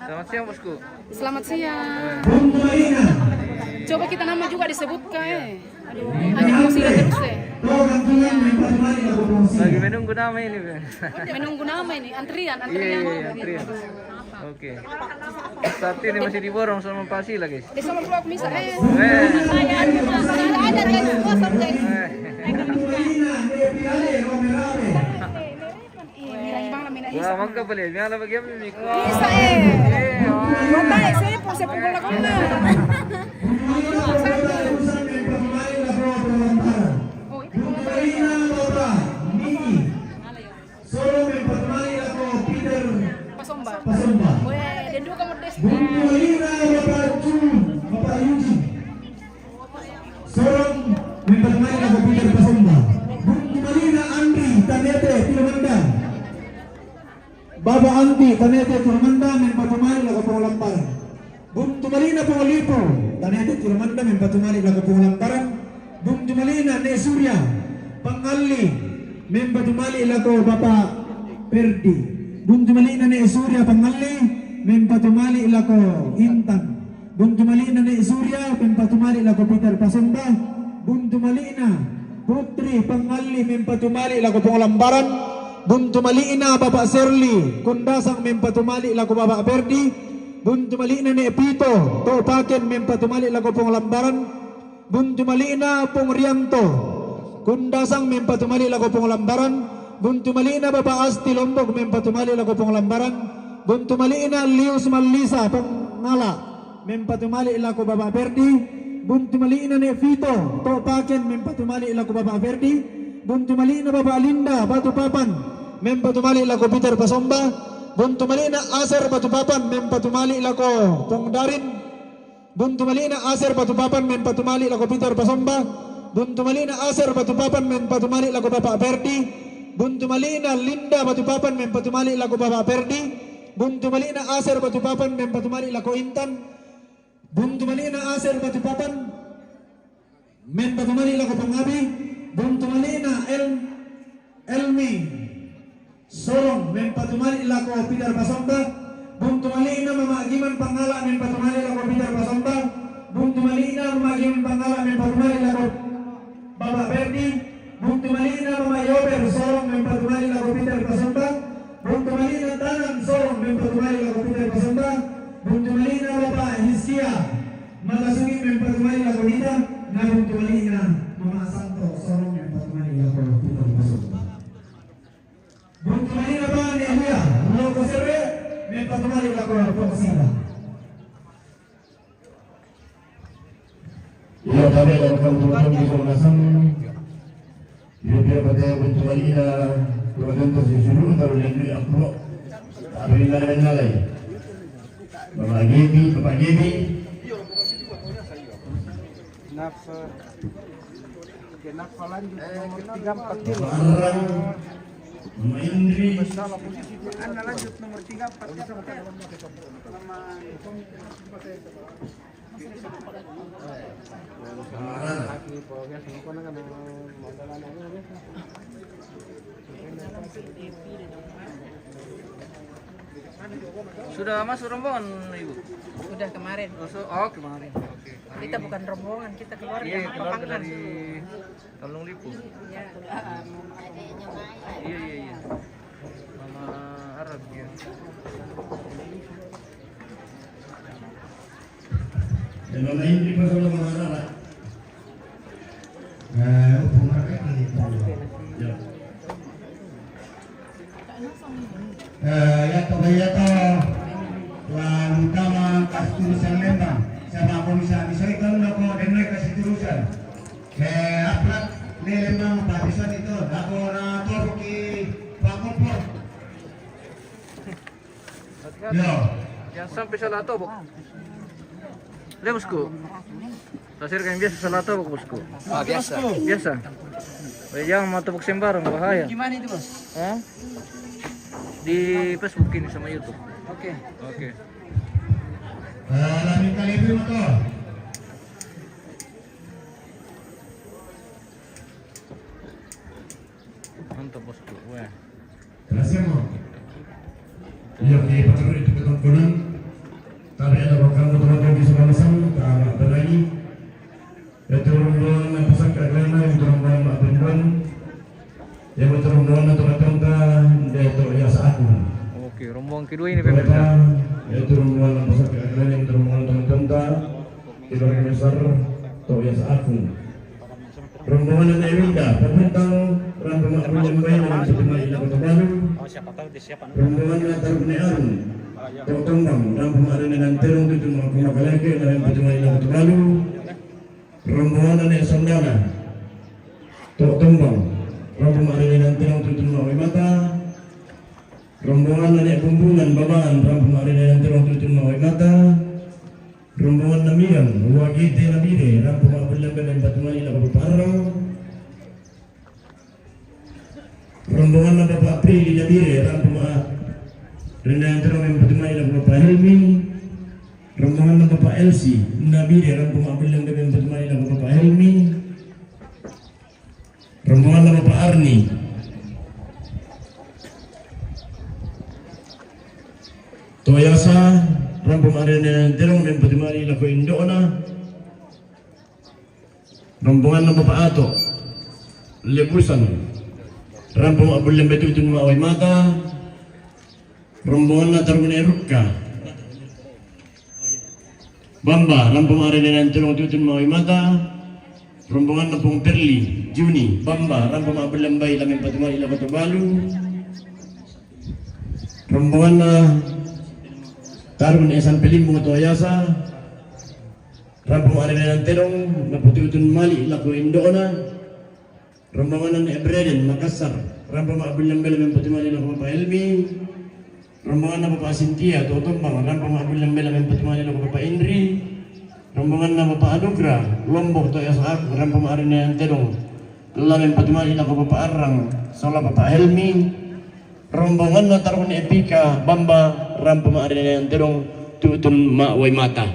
Selamat siang bosku. Selamat siang. Buntu Malina Coba kita nama juga disebutkan Aduh, hanya Pong Sila terus Tuh gantungan men patumali lagu Pong Sila. Lagi menunggu nama ini. Menunggu nama ini, antrian. Iya, antrian. Oke. Saat ini masih diborong sama Pak Sila guys. Bisa memblok misa Eh. ada guys, kosong guys. Wah, mangga pala. Miala bagi kami mik. Bisa Matay, saya po sa pagkulang ko na. Pasomba. Weh, dan dua kamar des. Sorong mempermain lagu Peter Pasomba. Bung Malina Andri Tanete Tilmanda. Baba Anti Tanete Tilmanda mempermain lagu Pengolamparan. Bung Tumalina Pengolipo Tanete Tilmanda mempermain lagu Pengolamparan. Bung Tumalina Ne Surya Pangali mempermain lagu Bapak Perdi. Bung Tumalina Ne Surya Pangali mempermain lagu Intan. Bung Tumalina ni Surya mempatumali lagu Peter Pasomba. Bung Tumalina Putri Pangali mempatumali lagu Pengolambaran. Bung Tumalina Bapak Serli Kundasang mempatumali lagu Bapak Berdi. Bung Tumalina ni Pito Topaken mempatumali lagu Pengolambaran. Bung Tumalina Pung Rianto Kundasang mempatumali lagu Pengolambaran. Bung Tumalina Bapak Asti Lombok mempatumali lagu Pengolambaran. Bung Tumalina Lius Malisa Pengala mempatumali laku Bapak Verdi. Bun tumaliina ni Vito Topaken mempatumali laku Bapak Verdi. Bun tumaliina Bapak Linda Batu Papan mempatumali laku Peter Pasomba. Bun tumaliina Aser Batu Papan mempatumali laku Pongdarin. Bun tumaliina Aser Batu Papan mempatumali laku Peter Pasomba. Bun tumaliina Aser Batu Papan mempatumali laku Bapak Verdi. Bun tumaliina Linda Batu Papan mempatumali laku Bapak Verdi. Bun tumaliina Aser Batu Papan mempatumali laku Intan. Bung Tumalina Aser Batu Papan mempatumali laku Pangabi. Bung Tumalina Elmi Sorong mempatumali laku Peter Pasomba. Bung Tumalina Mama Agiman Pangala mempatumali laku Peter Pasomba. Bung Tumalina Mama Agiman Pangala mempatumali laku Bapak Berdi. Bung Tumalina Mama Yober Sorong mempatumali laku Peter Pasomba. Bung Tumalina Tanan Sorong mempatumali laku Peter Pasomba. Bung Tumalina Bapak Hiskia Malasugi mempatumali lagu Nida. Na Bung Tumalina Mama Santo Sorong mempatumali lagu Peter Pasomba. Bung Tumalina Bapak Nehuya Loko Serre mempatumali lagu Ponsila. Ya kami akan melakukan di Komnasan. Ya biar pada Bung Tumalina kemudian tersusun taruh di Akro. Tapi nalai. Bapak Gebi, Bapak Gebi. Kenapa lanjut nomor 34 Bapak Arang, Mama Indri. salah posisi Anda lanjut nomor 34 ya sama Sudah masuk rombongan Ibu? Udah kemarin. Oh, kemarin. Oke. Kita bukan rombongan, kita keluarga. Iya, keluarga dari Tanjung Lipu. Ya. Iya. Mama Arab ya. Dan Mama Indri bersama Mama Arang. Ya kebayata Tuan utama Kasturusan Lembang sama komisaris misalkan ako denai kasih turusan aplat ni Lembang partisan itu ako na Turki Pak Kompor. Yo Yang sampai salah atau bok? Lihat bosku. Tasir kan biasa salah atau bok bosku? biasa. Biasa. Jangan mau tepuk sembarang bahaya. Gimana itu, Bos? Hah? Di Facebook ini sama YouTube. Oke. lamin kali itu motor. Mantap bosku. Wah. Terasa mo. Iya di patroli itu ketontonan. Tapi ada bakal motor di sebelah sana tak ada lagi. Itu rombongan yang pesan kerana itu rombongan Mak Benban. Yang rombongan atau kata dia itu ya saat. Oke, rombongan kedua ini pemirsa. yaitu rombongan pasar keadilan yang rombongan Tangkanta Keluarga Besar Toyas Agung. Rombongan Nenek Winda Pemutang Rambu Makmur Jembai dengan Setima Ila Kota Baru. Rombongan Natar Bune Arun Tok Tombang Rambu Makmur dengan Terong Tutu Makmur Makaleke dengan Setima Ila Kota Baru. Rombongan Nenek Sandana Tok Tombang Rambu Makmur dengan Terong Tutu Makmur Mata. Rombongan Nenek Bumbungan Babaan Rambu Makmur dengan Terong Tutu Makmur Mata. Rombongan Namiang Wagite Nabire Rampu Makmur dan Batumai Lagu Parang. Rombongan Bapak Aprili Nabire Rampu Makmur dan Terong Batumai Lagu Bapak Helmi. Rombongan Bapak Elsi Nabire Rampu Makmur dan Batumai Lagu Bapak Helmi. Rombongan Bapak Arni Toyasa Rampu Makmur Terong dan Batumai Lagu Indona. Rombongan Bapak Ato Lebusan Rampu Makmur dan Batumai Awai Mata. Rombongan Natarune Rukka Bamba Rampu Makmur dan Terong Batumai Mata. Rombongan Napong Perli Juni Bamba Rampu Makmur Lambai Lamin Batumai Lagu Balu. Rombongan Tarun Esan Pelimbo Toyasa Rampu Makmur dan Terong Napututun Mali Lagu Indona. Rombongan Ebreden Makassar Rampu Makmur Lambai Lamin Batumai Lagu Bapak Helmi. Rombongan Bapak Sintia Totombang Rampu Makmur Lambai Lamin Batumai Lagu Bapak Indri. Rombongan Bapak Anugrah Lombok Toyasa Rampu Makmur dan Terong Lamin Batumai Lagu Bapak Arang Sola Bapak Helmi. Rombongan Natarun Epika Bamba Rampu Makmur dan Terong Tutun Makwai Mata.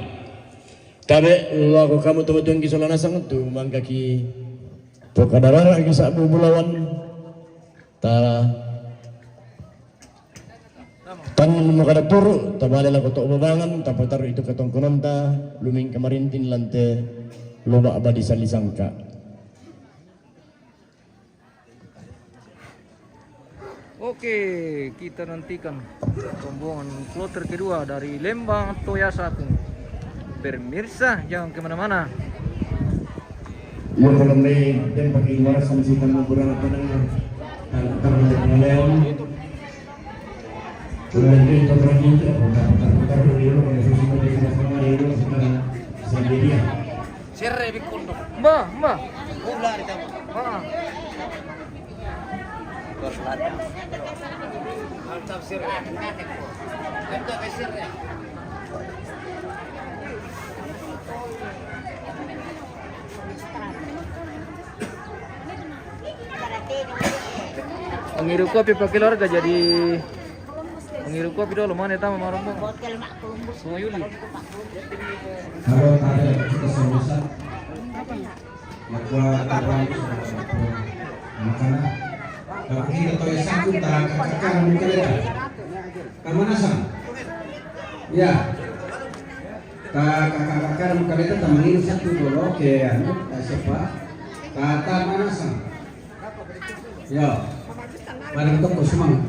Tabe lagu kamu teman-teman kisah nasang tu mangkaki pokadarara kisah bulawan ta tangan mukada turu tabale lagu tok babangan tapatar itu ketongkonan ta luming kamarintin lante loba abadi salisangka. Oke, kita nantikan rombongan kloter kedua dari Lembang Toyasa Agung. Pemirsa, jangan kemana-mana. Yang kalau may dan pakai waras sama si kamu kurang apa dengan terlalu kurang itu terlalu putar dulu kalau susu dari sama itu sekarang sendiri. Sirre bikundo. Mbak. Ular itu. Ah. Mantap sirre. Mantap sirre. Menghirup kopi pakai keluarga jadi menghirup kopi dulu mana tamu marombo. Semua Yuli. Kalau ada kesemusan maka makanan kalau kita tahu satu kakak mungkin kemana sang ya kakak mungkin itu temenin satu dulu oke anu siapa kata mana sang ya pada toko semangat.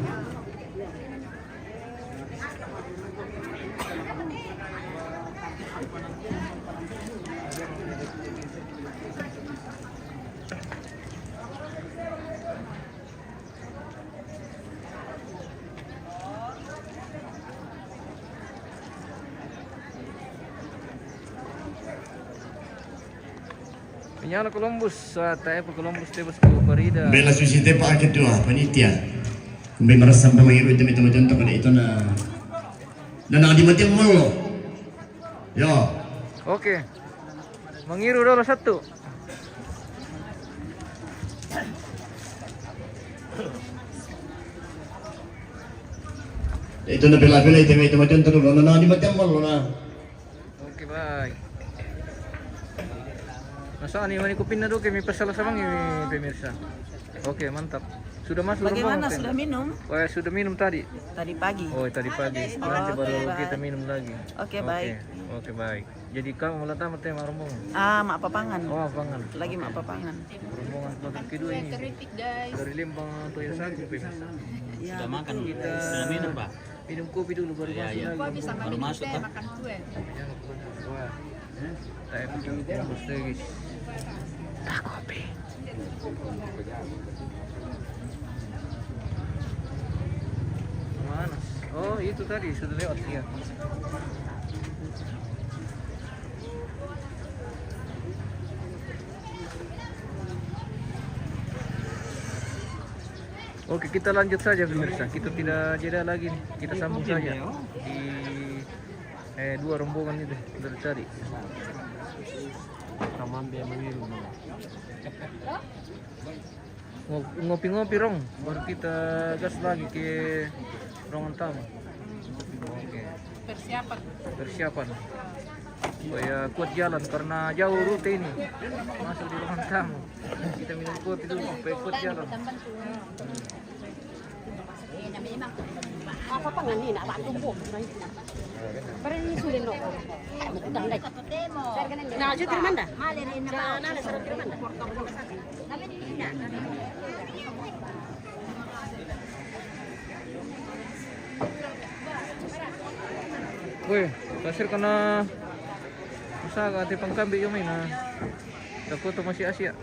Penyala Columbus, tayo po Columbus tebos ko parida. Bela susite pa ketua panitia. Kumbe marasam ba mangiru ito contoh kada ito na di mati mo. Yo. Oke. Mengiru dulu satu. Ito na bela ito contoh na di mati mo na. Oke, baik. Nasaan nih kupin na doon kami pasalasabang pemirsa. Oke, mantap. Sudah masuk Bagaimana rumah, sudah minum? Oh, ya, sudah minum tadi. Tadi pagi. Oh, tadi pagi. Nanti baru baik. kita minum lagi. Oke, baik. Oke, baik. Jadi kamu mulai tamat tema rombongan. Mak Papangan. Oh, pangan. Lagi Mak Papangan. Rombongan kloter kedua ini. Dari Lembang Toyasa Agung pemirsa. Ya, Sudah makan, Kita sudah minum, Pak. Minum kopi dulu baru masuk lagi. Baru masuk kan? Jangan pokoknya. Wah. Saya pergi bos guys. Tak kopi. Mana? Oh itu tadi sudah lewat ya. Oke, kita lanjut saja pemirsa. Kita tidak jeda lagi nih. Kita sambung saja di dua rombongan itu sudah cari. Ngopi-ngopi rong, baru kita gas lagi ke ruangan tamu. Oke. Persiapan. Supaya kuat jalan karena jauh rute ini. Masuk di ruangan tamu. Kita minum kopi dulu supaya kuat jalan. Apa panganin nak tumbuk. Parang sulit no. Nah, jadi mana? Nah, sarap mana? Weh, kasir kena usaha ati pangkambi yung may na. Dako to masih Asia.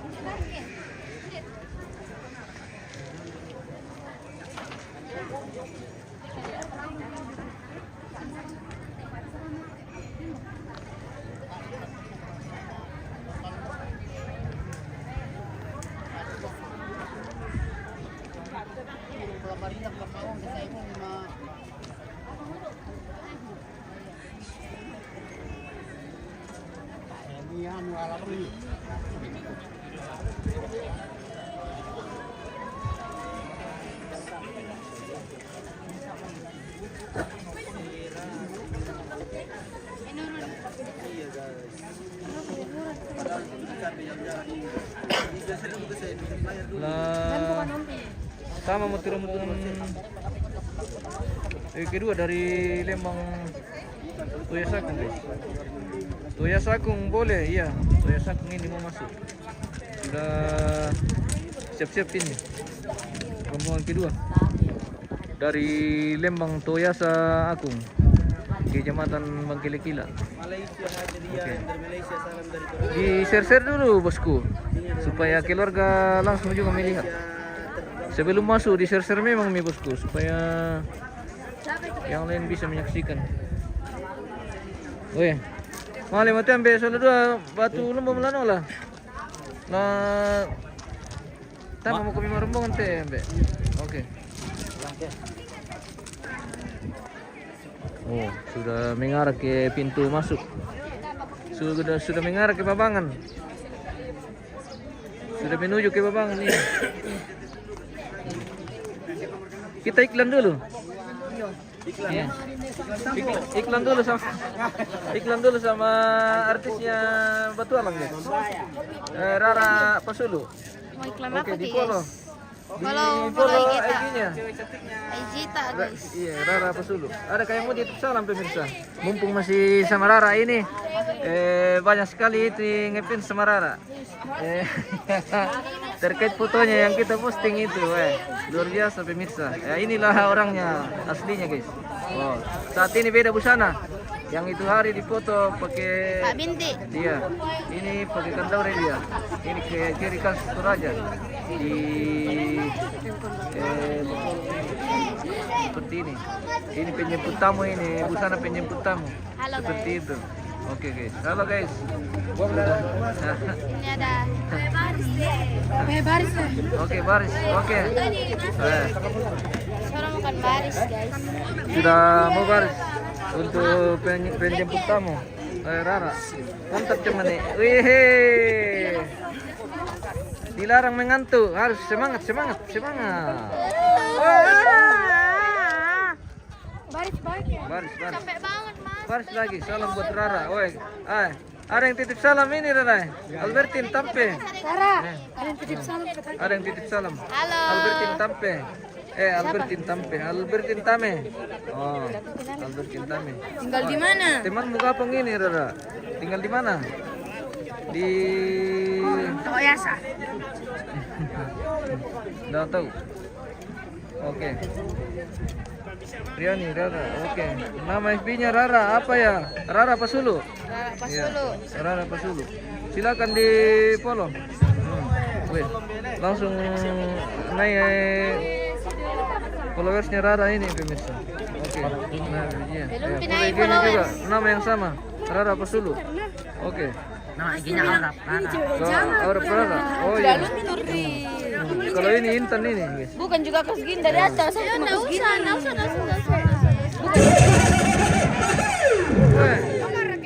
Nah, sama mau rombongan kedua dari Lembang Tuyasakung guys. Tuyasakung boleh, iya. Tuyasakung ini mau masuk. Sudah siap-siap ini. Rombongan kedua dari Lembang Tuyasa Akung, Kecamatan Bangkilekila. Oke. Di share-share dulu bosku, supaya keluarga langsung juga melihat. Sebelum masuk di share-share memang nih bosku, supaya yang lain bisa menyaksikan. Oke. Mali mati ambil soal dua batu lumba melano lah. Nah, tama mau kami rombongan teh ambil. Oke. Oh, sudah mengarah ke pintu masuk. Sudah mengarah ke Babangan. Sudah menuju ke Babangan ini. Kita iklan dulu. Ya. Iklan dulu sama artisnya Batu Alang ya. Rara Pasulu. Mau iklan Oke, apa di guys? follow. Follow IG-nya. IG tak guys. Iya, Rara Pasulu. Ada kayak mau dititip salam pemirsa. Mumpung masih sama Rara ini, banyak sekali itu ngefans sama Rara. Terkait fotonya yang kita posting itu, luar biasa pemirsa. Inilah orangnya aslinya guys. Oh, saat ini beda busana. Yang itu hari difoto pakai Pak Binti. dia. Ini pakai kandaure dia. Ini ke kiri kan Toraja. Di seperti ini. Ini penjemput tamu ini, busana penjemput tamu. Halo, seperti guys. itu. Oke guys. Halo guys. Ini ada baris deh. Oke, baris. Oke. Sekarang makan baris guys. Sudah mau baris untuk penjemput tamu. Rara. Mantap cuman nih. Wih. Dilarang mengantuk, harus semangat. Baris. Sampai banget mas. Baris lagi, salam buat Rara. Woi, ada yang titip salam ini Rara. Albertin Tampe. Sarah, ada yang titip salam. Ada yang titip salam. Halo. Albertin Tampe. Albertin Tame. Oh, Albertin Tame. Tinggal di mana? Temanmu kapan ini Rara? Tinggal di mana? Di Toyasa. Nggak tahu. Oke. Riani Rara. Oke. Nama FB-nya Rara apa ya? Rara Pasulu. Rara Iya, Pasulu. Rara Pasulu. Silakan di follow. Wih, langsung naik followersnya Rara ini pemirsa. Oke. Nah, iya. Belum Ya, pinaik follow IG-nya juga followers. nama yang sama. Rara Pasulu. Oke. Nama IG-nya Arab. Rara Rara. Oh iya. Lalu Nurdi. Kalau ini Intan ini, guys. Bukan juga Kasgin dari atas. Saya cuma Kasgin. Nggak usah. Weh,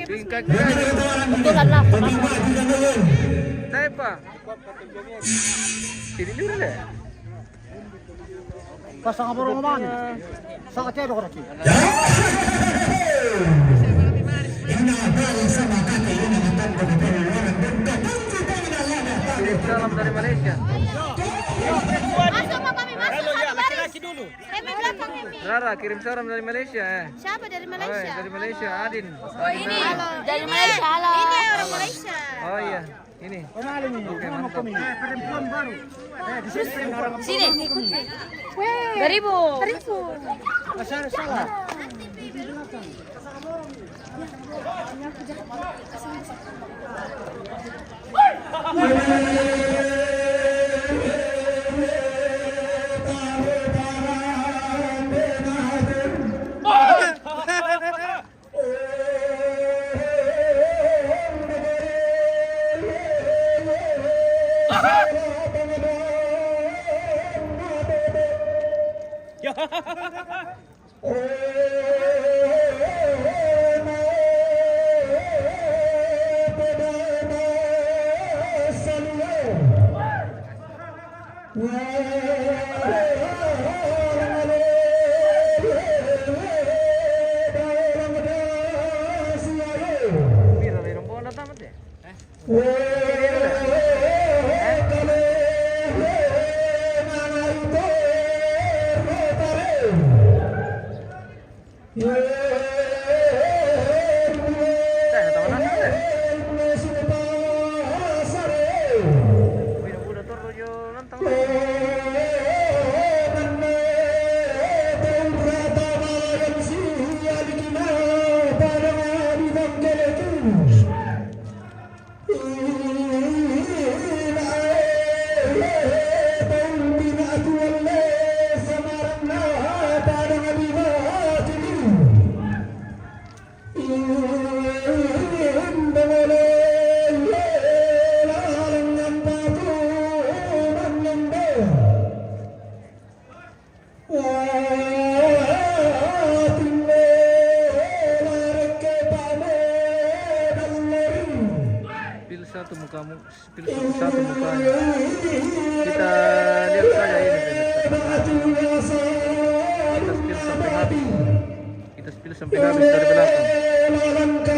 tingkat guys. Betulan lah. Naik pak. Ini dulu deh. Pasang apa orang mana? Sangat cewek orang ini. Kirim salam dari Malaysia. Masuk mau kami masuk. Satu baris. Hemi belakang Hemi. Rara kirim salam dari Malaysia. Siapa dari Oh, Malaysia? dari Malaysia Adin. Oh ini. Halo. Dari Malaysia. Halo. Ini orang Malaysia. Oh iya, ini. Oke, mantap. Perempuan baru. Sini. 2000. Salah. Mira, may rombongan na tamat eh. Tayo, natawa na sila. Uy, nabuda to, Rojo. Lantang na. Pil satu mukamu, pil satu mukanya. Kita lihat saja ini pemirsa. Kita spill sampai habis. Kita spill sampai habis dari belakang.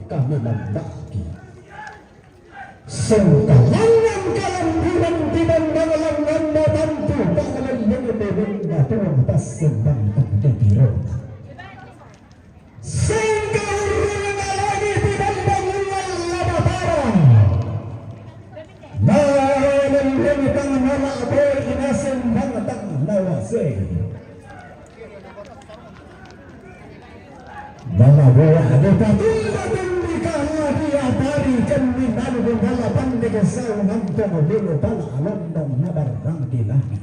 kami membagi sengkalangan kalamburan dibandang langan membantu pangalan menyebabkan turun tas sembang di birona sengkalangan lagi dibandang langan labatara malam menyebang nama aboy inasembang tak lawase Nama buah duta tunda tundika dia dari kami lalu bala pandai kesal nantong dulu bala alondong nabar rangki lagi.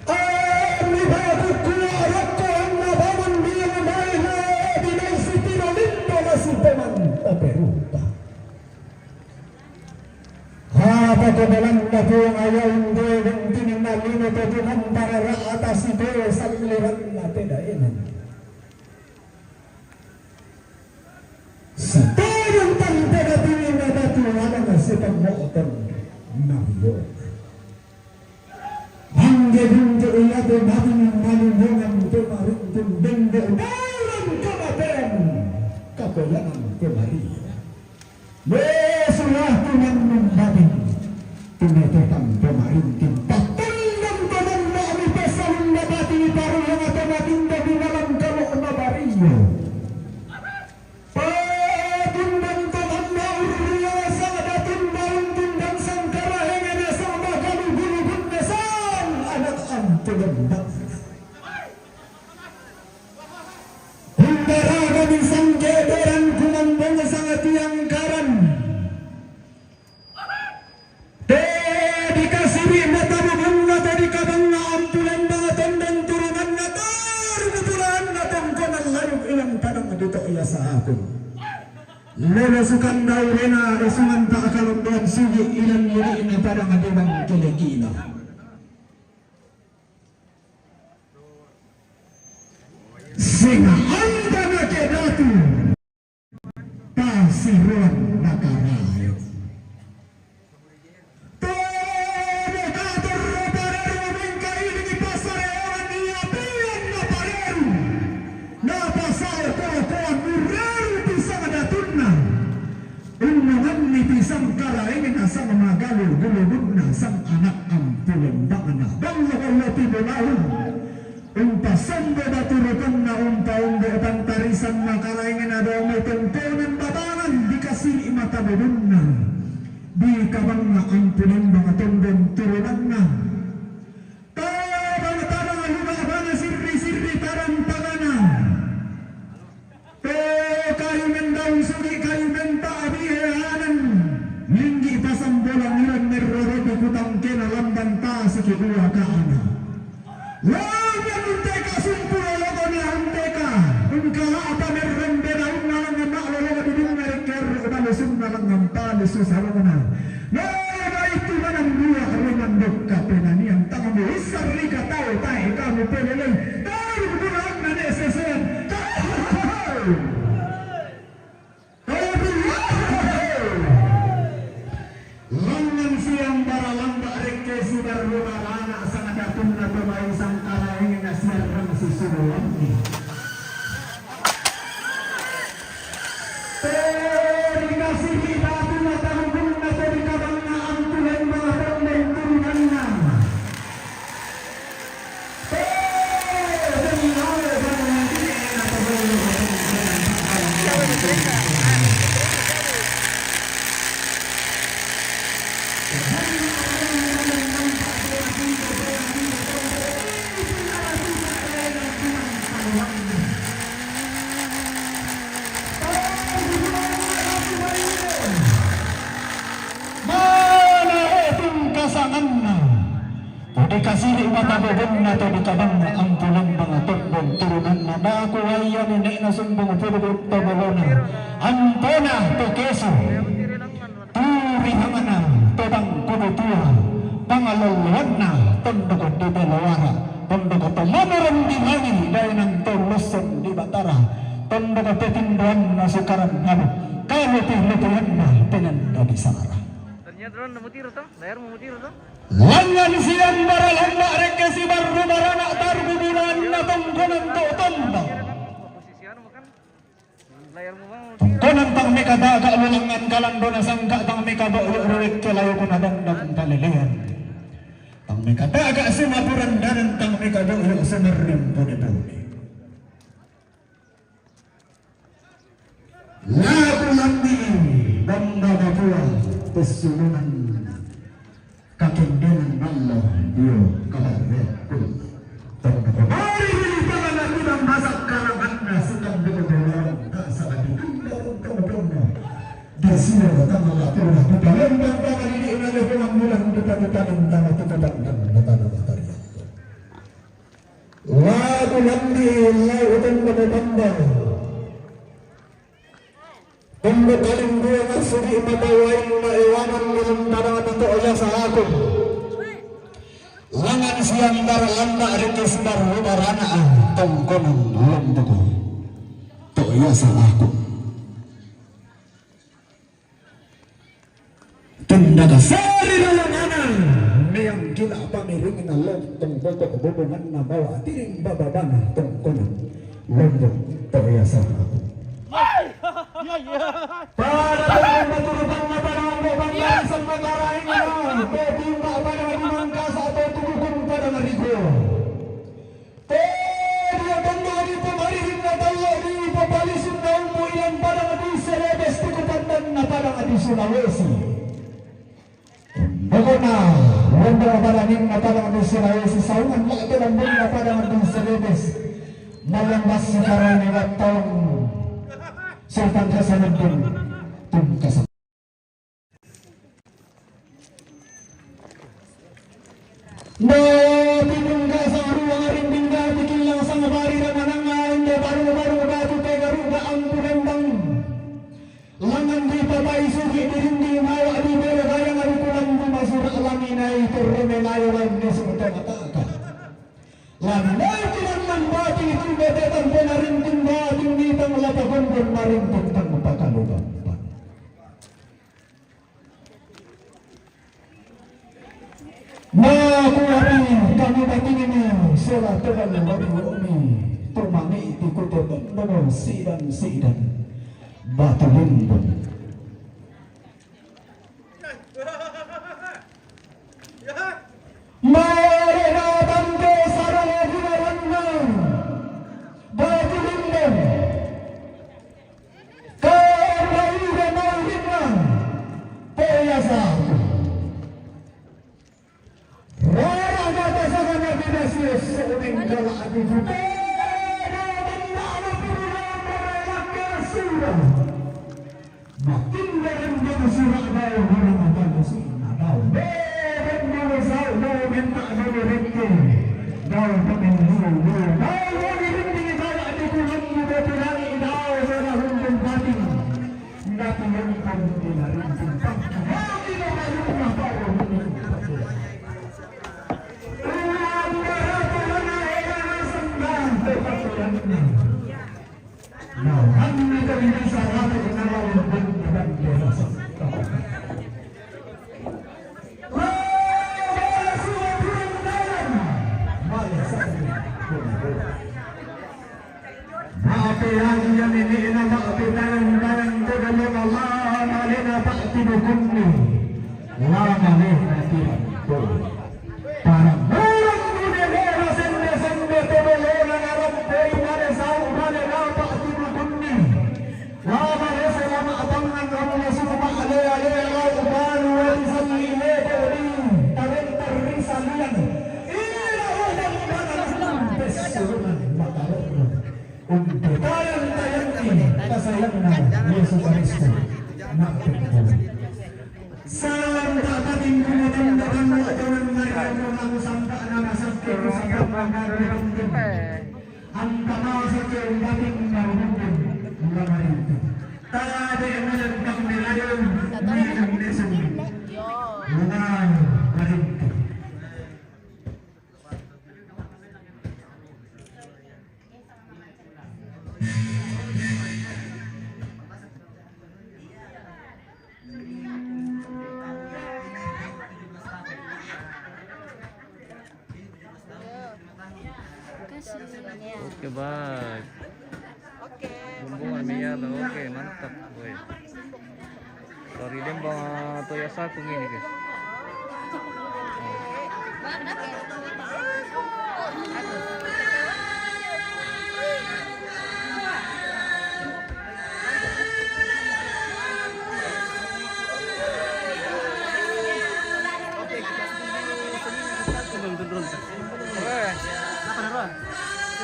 Ami bagu kuarak ko na bangun dia main na di siti na lindo masih teman peruta. Apa kedalam batu ayaw hindi tinang nalino tutunan para atas itu saliran na tedaenan. Setayang tanda natin na natulang na sa pangmokotong Mario. Ang gabing kaulado natin ang malunungan tumarintong bende dalang kamatayan kapulangan ko Maria. Mesulah tuman lelasukan daw rena isungan ta akalumban sugi ilan yuri na parang adibang kilikina. Singa anda na kedatu pasiruan nakarayo. Sang kalaingin asang magalu gulubud na sang anak ampulong bangana banglo ko tibulahun umpasang bebaturukan na umpaung beotang tarisan makalaingin adaw may tungtunan babangan dikasih imata bedun na di kabang na ampulong mga tunggon turunan na tabang lumabana sirri tarang pagana kayu mendang sugi kayu menta abihanan Linggi pasang bolang ilang meroroti kutang kena lambang ta sekidua kaana. Lama unteka sumpura logo ni unteka. Unkala apa merrembena ungalang emak logo dudung mereker ubalusum nalang ngampali susalona. Nama itu manang dua ruman dokka penani yang tangan isar rika tau tae kamu peleleng. Tahu bulan nane sesen. Langan siang para lamba reke sudar rumah anak sang datun na pemain sang kalaing na siarang susulang ni. Dikasih kita tu na tahun na dari kabang na ampulan mga pangdeng turunan na. Dikasih mata bebon na to dikabang na ang pulang mga tokbong turunan na nakuhaya ni nek na sumbong pulubot to bolona ampona to keso turihangan na to bang kudutua pangaluluan na tondo ko di belawara tondo ko to manuran di mangin dahil ng tulusan di batara tondo ko petinduan na sukaran ngalo kalo tilutuan na penanda di sara. Ternyata ron namutiro to, layar mamutiro to. Langan siang bara lamba reke si baru barana tarbubulan na tongkonan to tomba. Posisian mo kan layar mo bang Tongkonan tang mikadaga lulangan kalando na sangka tang mikabaulo ruwik kelayo ko na dandang kalilihan. Tang mikadaga si mapuran danan tang mikabaulo sa narim puni-puni. Lagu lambi bangga Papua pesununan kakendenan Allah dia kalarepun mari dilipakan aku dan masak kalamanna sedang berdoa tak salah ditunda di sini datang Allah pernah di dalam bangga ini oleh pengambilan depan-depan tentang kebetulan dan tanah matahari lagu lambi lautan benda Benda paling dua maksudi mabawain na iwanan dalam tarangan itu oleh sahaku. Langan siang darlanda rikis baru darana tongkonan lombogo. To ya sahaku. Tendaga sari lalanganan yang gila pamiringin na lontong boto bubungan na bawa tiring bababana tongkonan lombog. To ya sahaku. Para matulubang na panahon mo bang isang magaraing na pwede ba para magmangka sa ato tugukong para marigo pwede abang mari pamarihin na talo di papalisin na mo ilang para nga di Celebes tikupandan na para nga di Sulawesi bago na wanda na paraning na para nga di Sulawesi saungan laki lang mo na para nga di Celebes malambas si karani at taong Sultan Hasanuddin Tungkasa. No tinungga sa ruang rindingga tikilang sa ngabari na manangain de baru-baru batu tega ruga ang punembang. Langan sakit dirinding mawa di bela bayang adi pulang masuk alamina itu remelayo lagi seperti katakan. Lamai tidak membati itu betetan penarinting batin di tang lapakan pun marinting tang pakaluban. Makuari kami batin ini surat tegal wadi umi tumami ikutan nomor sidan batu limbun. Marina bangke sarang gunawanna batu limbun. Kau udah mau lima biasa. Rara kata sangat tidak sia seorang kalau adi juga. Makin dalam dia surat bau orang akan sunnah bau. Beben bau sau bau minta bau rente. Bau pakai dulu. Bau rente kalau ada pulang muda pelari bau serah hukum batin. Nggak pulang pun tidak rente. Bau tidak malu nak bau rente. Nah, kami kami bisa rata dengan orang dan dewasa. Maafkan yang ini nama apitan dan dengan Allah malena pakti bukunni. Lama lena tidak boleh. Para orang muda lena sende tolong aram pei mare sau mare apa pakti bukunni. Lama lesa lama abangan kamu semua ale Allah ubanu wa salli ilaihi tarin tarisalian. Ila wadan kana besunan makarun. Untuk tayang ini kasayangna Yesus Kristus. Salam datating kumutandakan mo ajaran ngayon mo ang sangka na nasakit mo sa kapag-arang ang kamasok yung dating marunong mga ito. Tade mo lang kang nilayon ng lesson. Mga marito. Oke baik. Bumbungan miyado. Oke mantap. Boy. Sorry din bang toya sakung ini guys.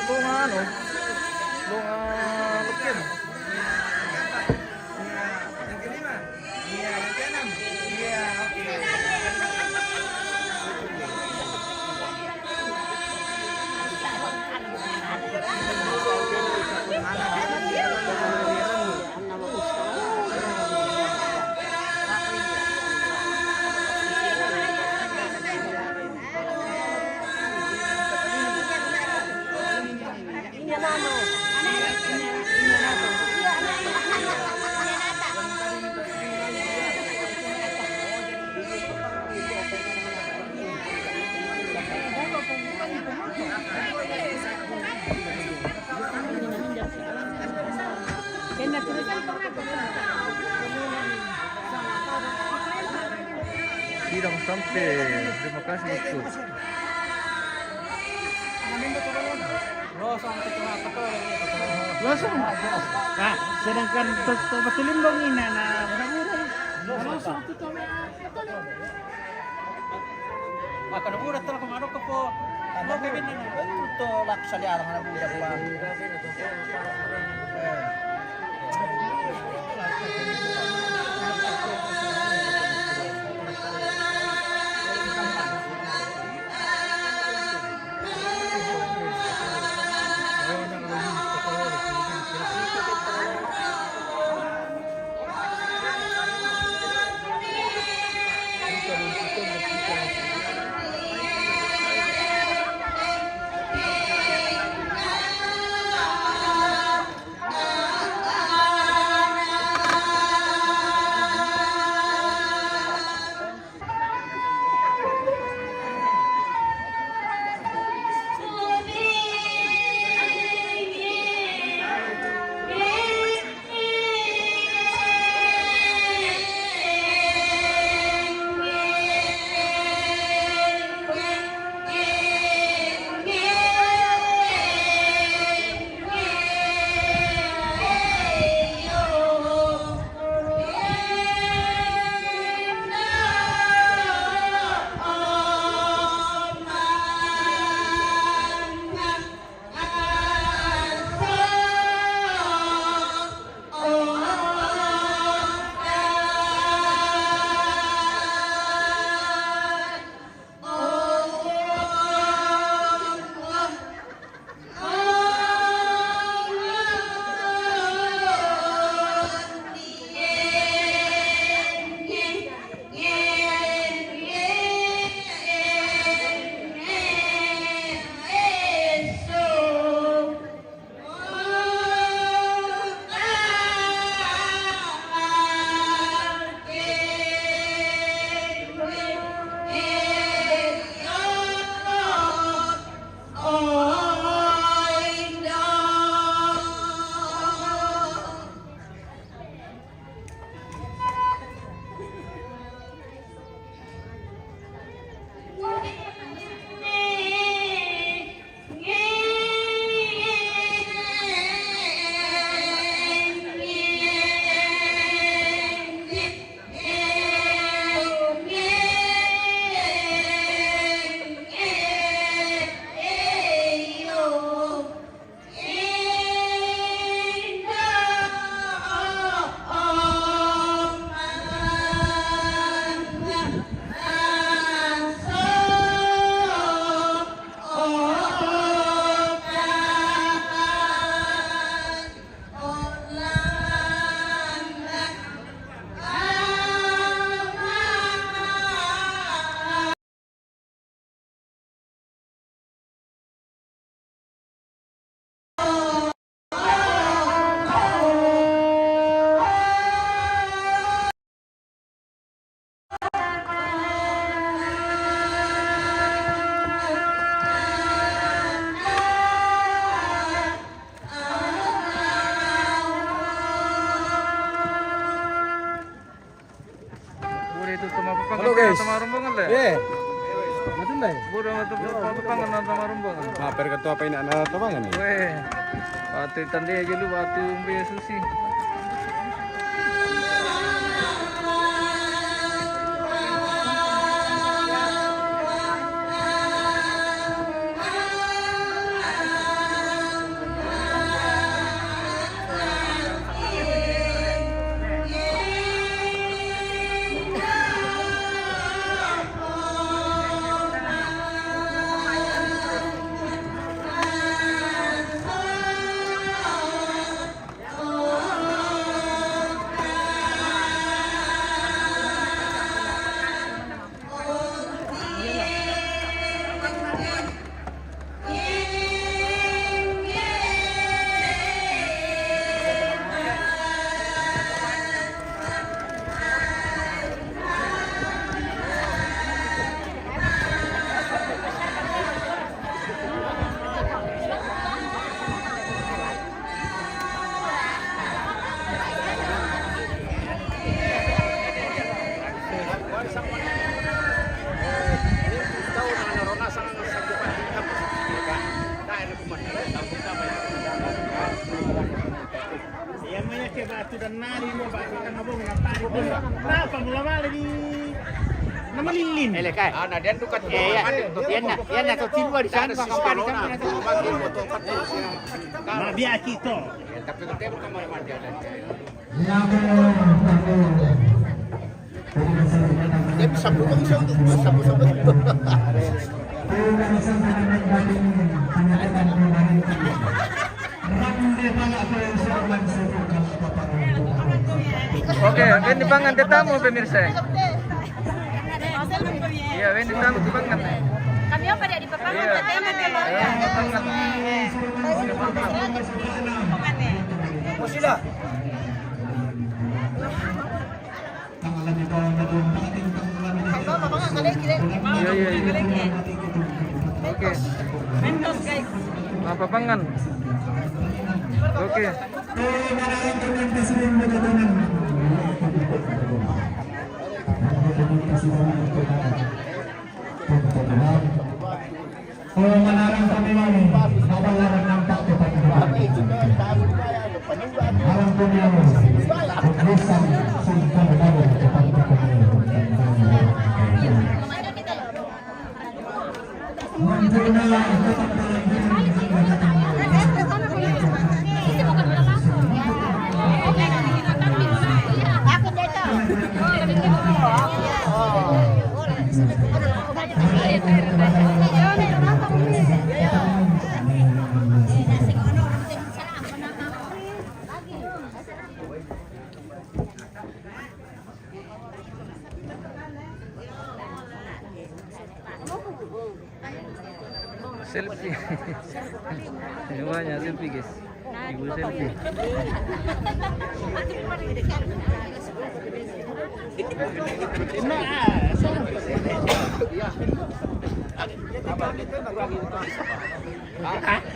Bunga ano? Bunga lupin. Yang kelima? Iya, yang keenam. Iya, oke. Sidang sampai. Terima kasih bosku. Langsung. Nah, sedangkan batu limbong ini na murah-murah. Langsung itu maka murah telah kemana ke po. Ano kaya din ito laksa liar na budak pa. itu mapapangan Halo, guys. sama rombongan lah. Eh. Macam mana? Bodoh mapapangan sama rombongan. Maper ketua apa ini anak tabangan ya? Weh, batu tanda aja lu batu umbi susi. Batu dan nari mo ba kan mabong na tari ko. Napa mula mali di namalilin. Ana dan dukat Yan na to silwa di sana pa kapan di sana. Mabiaki to. Tapi ketemu kamar mandi ada. Dia bisa buang sabu-sabu. Oke, ini pangan tetamu pemirsa. Iya, ini tamu pangan. Kami apa dia di papangan? Iya. Iya, pangan. Oh sila. Iya, iya, iya. Oke. Apa pangan? Oke. Menarang kami ini, babalan nampak kepada kami. Alam punya tulisan singkat dari kepada kami. Selfie. Semuanya selfie guys. Ibu selfie.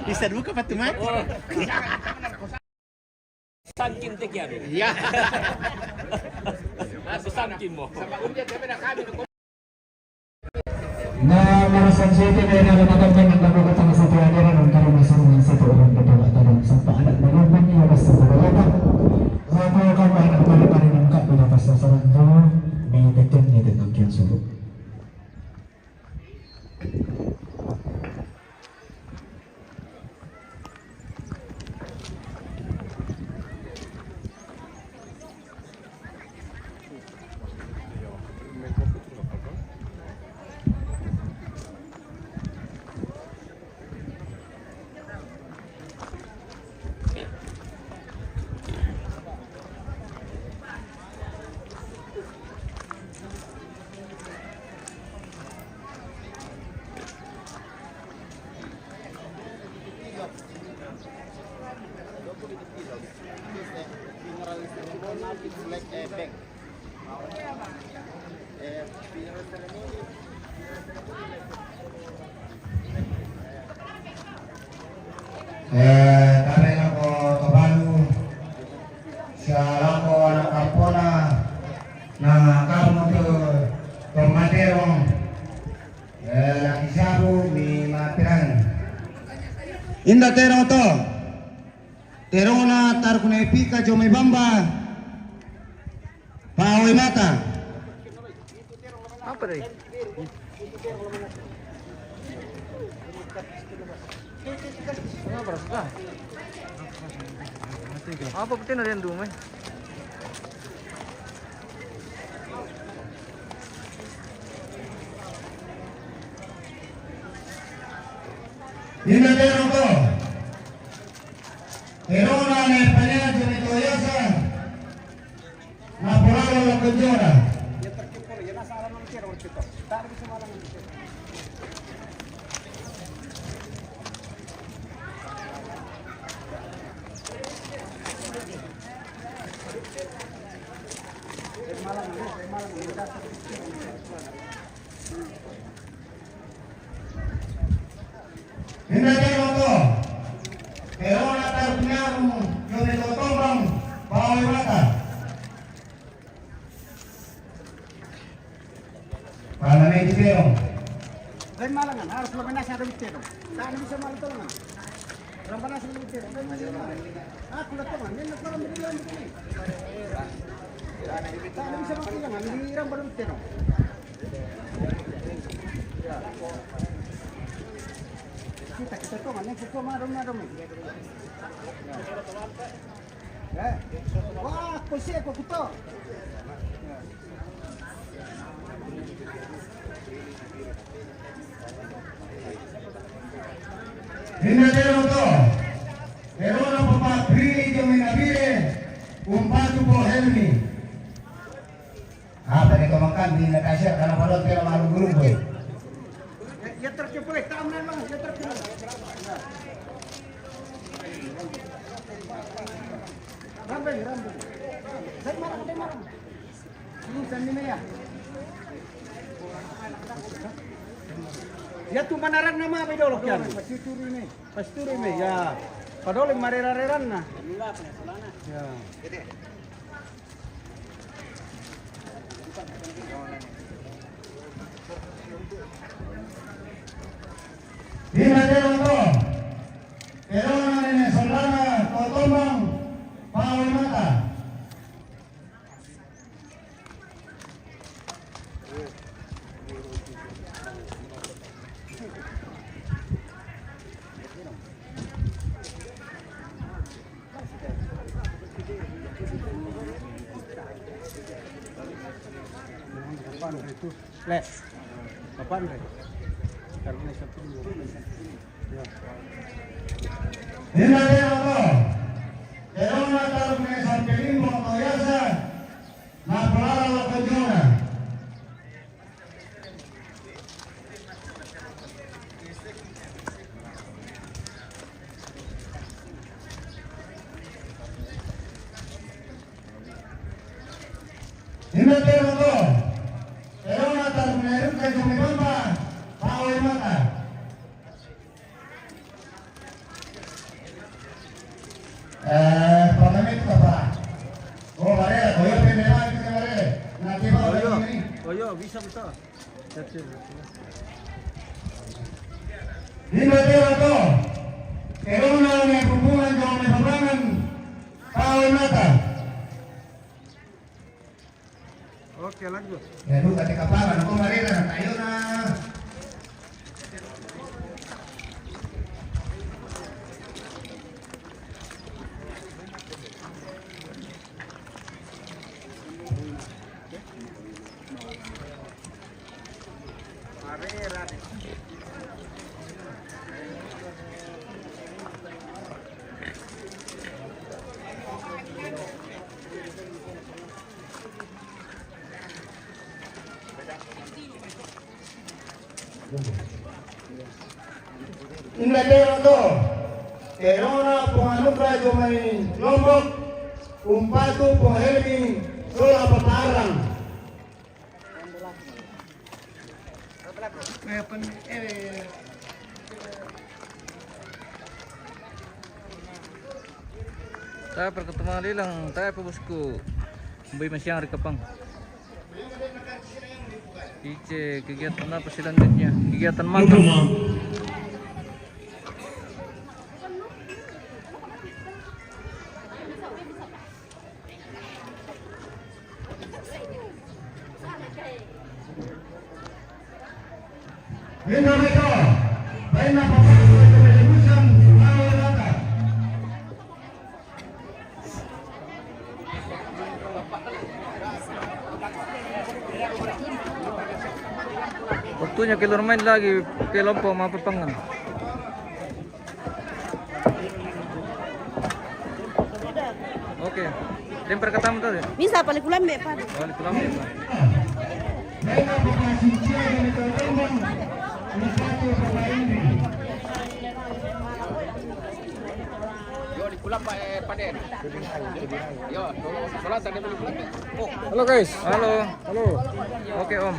Bisa dulu ke Batu Mati. Sangkin tek ya. Iya. Sangkin mo. Nah, Marasan City may nakatakan ng nagkakatang sa tiyagiran ng karamisan sa tuurang katawatan sa paalat na naman niya basta sa balata. Sa mga kamaan at palaparin ng kapinapas na sa rando, may nagtan niya din ang kiyang sulok. Dari ako kabalo sa ako anak kapona na karon Inda tero to. Terona tar kuna epika jomai bamba. Paoi mata. Apa deh? Apa betul ada yang dulu, men? Inda tero to. Terona ne panya jomai toyasa. Napolalo la kujora. Inda tero to. Terona tar punyaru jomai totombang. Paoi mata. Para na itiro. Dari Malangan, harus lebih nasi ada bitero. Tak bisa malam tolongan. Lampan nasi ada bitero. Aku lihat teman, ini orang berdua begini. Tak bisa makan jangan, ini orang baru bitero. Kita teman, yang pukul malam. Wah, polisi aku kuto. Inda tero to. Terona papa pri jomai nabire. Umpatu po helmi. Apa ni kau makan di Indonesia karena pada tero malu guru boy. Ya terkepul, tak memang, ya terkepul. Rambai. Dari marang. Ini seni ya. Ya tu manaran nama apa idolok yan? Pasturi me. Ya. Padahal yang marera-reran na. Ya. Inda tero to. Terona ne solana totombang. Paoi mata. Les. Kapan deh? Karena satu dulu. Ya. Inda tero to. Terona tar kuna sampelimbo toyasa. Napolalo la kujora. Inda tero to. Terona tar kuna epika jomai bamba. Paoi mata. Pamamit ka pa. Oh, Barela, koyo pinema kita Barela. Nanti ba ini? Oyo, bisa betul. Inda tero to. Terona ne hubungan jomai babrangan. Paoi mata. Oke, lanjut. Ya lu kata kapalan ako Barela na tayo na. Inda tero to. Terona punganukra jomai Lombok. Umpatu penghelmi sola paparang. Tayo perkembangan lang, tayo po bosku. Mbay masyang rikapang. Ice, kegiatan apa selanjutnya? Kegiatan magang. Indonesia, baiklah pasangan television Awalata. Waktunya keluar main lagi, kelompok mapapangan. Oke, lempar ke tamu tadi. Bisa paling kulambe pa. Balik pulang ya. Baiklah pemain Cia dan Tolong Lepatu pemain ini. Halo guys. Halo. Halo. Oke Om.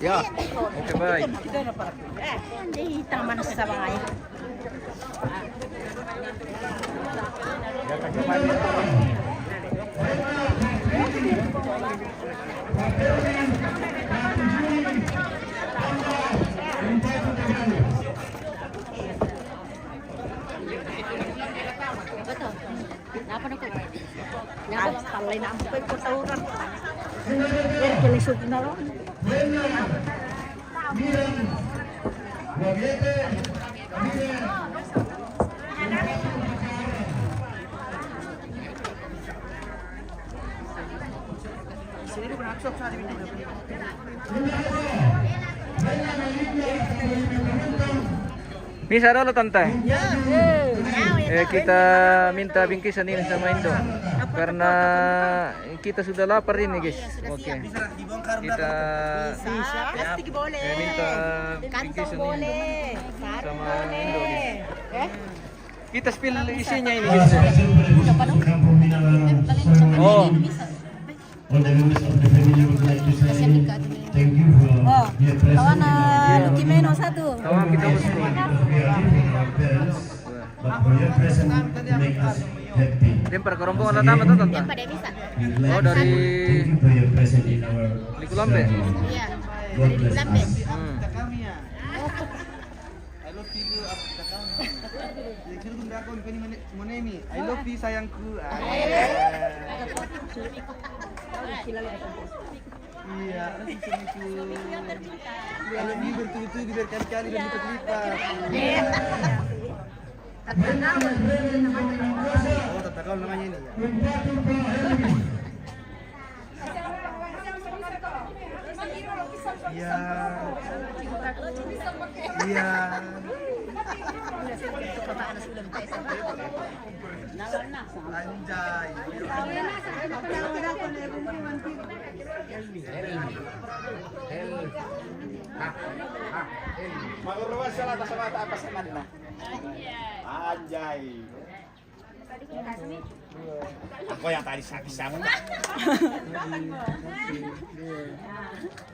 Ya. Oke baik. Di taman sa bangay. Betul. Napa na ko? Napa talay na ang ko'y putawuran. Yan kilisod na ron. Bisa dulu tante. Kita minta bingkisan ini sama Indo karena kita sudah lapar ini guys. Oke. Kita minta bingkisan ini sama Indo guys. Kita spill isinya ini guys. Oh. All the members of the family would like to say thank you for your presence. Kawan Lukimeno satu. Kawan kita bosku. We are living our parents, but for your presence make us happy. Lempar ke rombongan pertama tuh tante. Pada bisa. We'd like Oh, to dari thank you for your presence in our Likulambe. family. Iya. God bless Lambe. us. I love you sayangku. Iya, sayangku. I love you bertubi-tubi berkali-kali dan lipat-lipat. Oh, tata kau namanya ini ya. Iya. Iya. Anjay. Magurluwas sa lata sa mata apa sa manna. Anjay. Ako yang tadi sakit-sakit.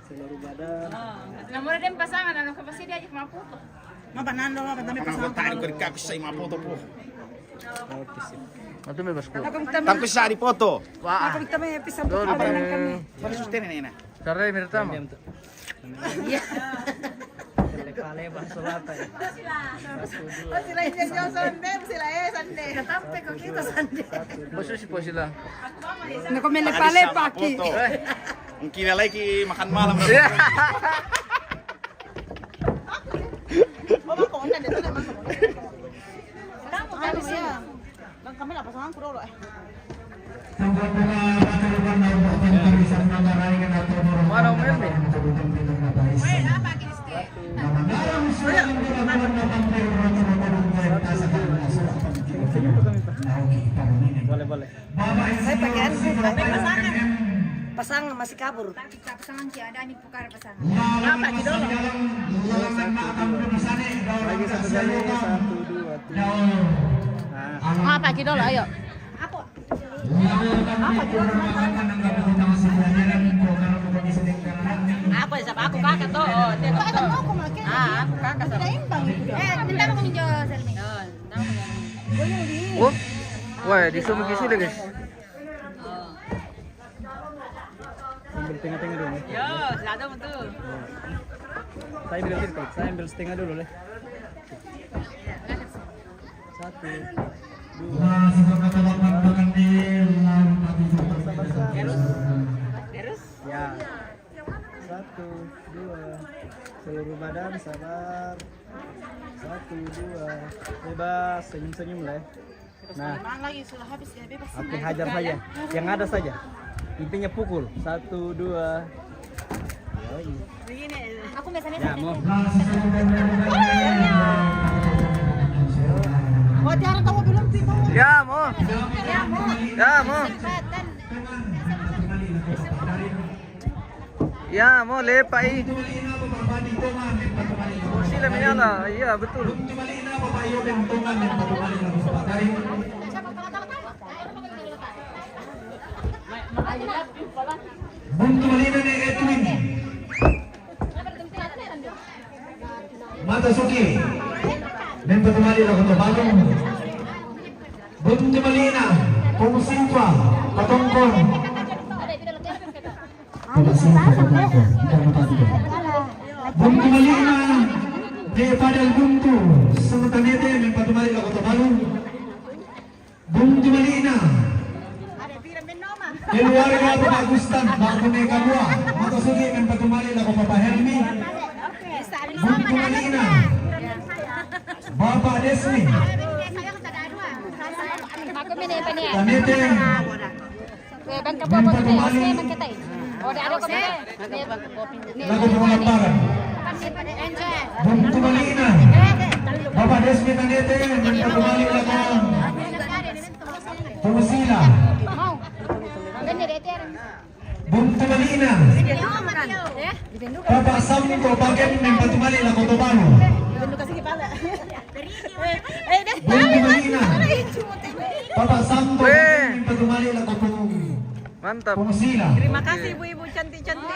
Seluruh badan. Namun ada yang pasangan, ano ka pasti diajak maputo. Mapanando ka kami pasangan. Tadi ko rin kapis sa imapoto po. Ito may basko. Tapos sa di foto. Ako kami episode Dol, kami. Para susten na. Saray mirtama. Oh, sila hindi siya Sunday, sila Sunday. Katampe ko kita Sunday. Basusi po sila. Nakumili paki. Ang kinalay ki makan malam. Oh, mako na dito na mako. Kamu kami siya. Bang kami la pasangan ko rolo eh. Mana umel nih? Boleh. Saya pakai pasangan. Pasangan masih kabur. Pasangan siya, ada yung pukar pasangan. Apa di dolo? Apa di dolo ayo. Ako. Apa sama aku kakak to? Oh, dia to. Aku kakak sama. Minta mo kung Diyos, Selmi. Oh, wah, di sini gisi deh guys. Ambil tengah-tengah dulu. Yo, silado mo to. Saya ambil setengah dulu leh. 1, 2. Terus? Ya. Satu, dua. Seluruh badan sabar. Satu, dua. Bebas, senyum-senyum lah. Nah, lagi sudah habis ya bebas. oke, hajar saja. Yang ada saja. Intinya pukul. Satu, dua. Yoi. Begini. Aku biasanya Ya, mau. Oh, tiara kamu belum sih kamu. Ya, mo. Ya, mo. Ya, mo lepai. Kursi lah menyala. Iya, betul. Buntu malina ni Edwin. Mata Suki. Member kembali lah untuk balong. Buntu malina. Pungsitwa. Patongkon. Buntu malina. Dia padal buntu. Semutanete member kembali lah untuk balong. Buntu malina. Keluarga Bapak Gustan, Bapak Kamua, Mata Sugi member kembali lah untuk Bapak Helmi. Buntu malina. Bapak Desmi. Aku minit pa niya. Tanete. Bang kapo po tayo. Sige, magkatay. O, di ano ko ba? Lagu pengelambaran. Buntu malina. Bapak Desmi Tanete member kembali lah ke Pumusila. Mau. Ganda dito yan. Buntu malina. Bapak Samko Bagen member kembali lah ke Tobalo. Buntu malina. Bapak Samko Bagen member kembali lah ke Mantap. Pumusila. Terima kasih ibu-ibu cantik-cantik.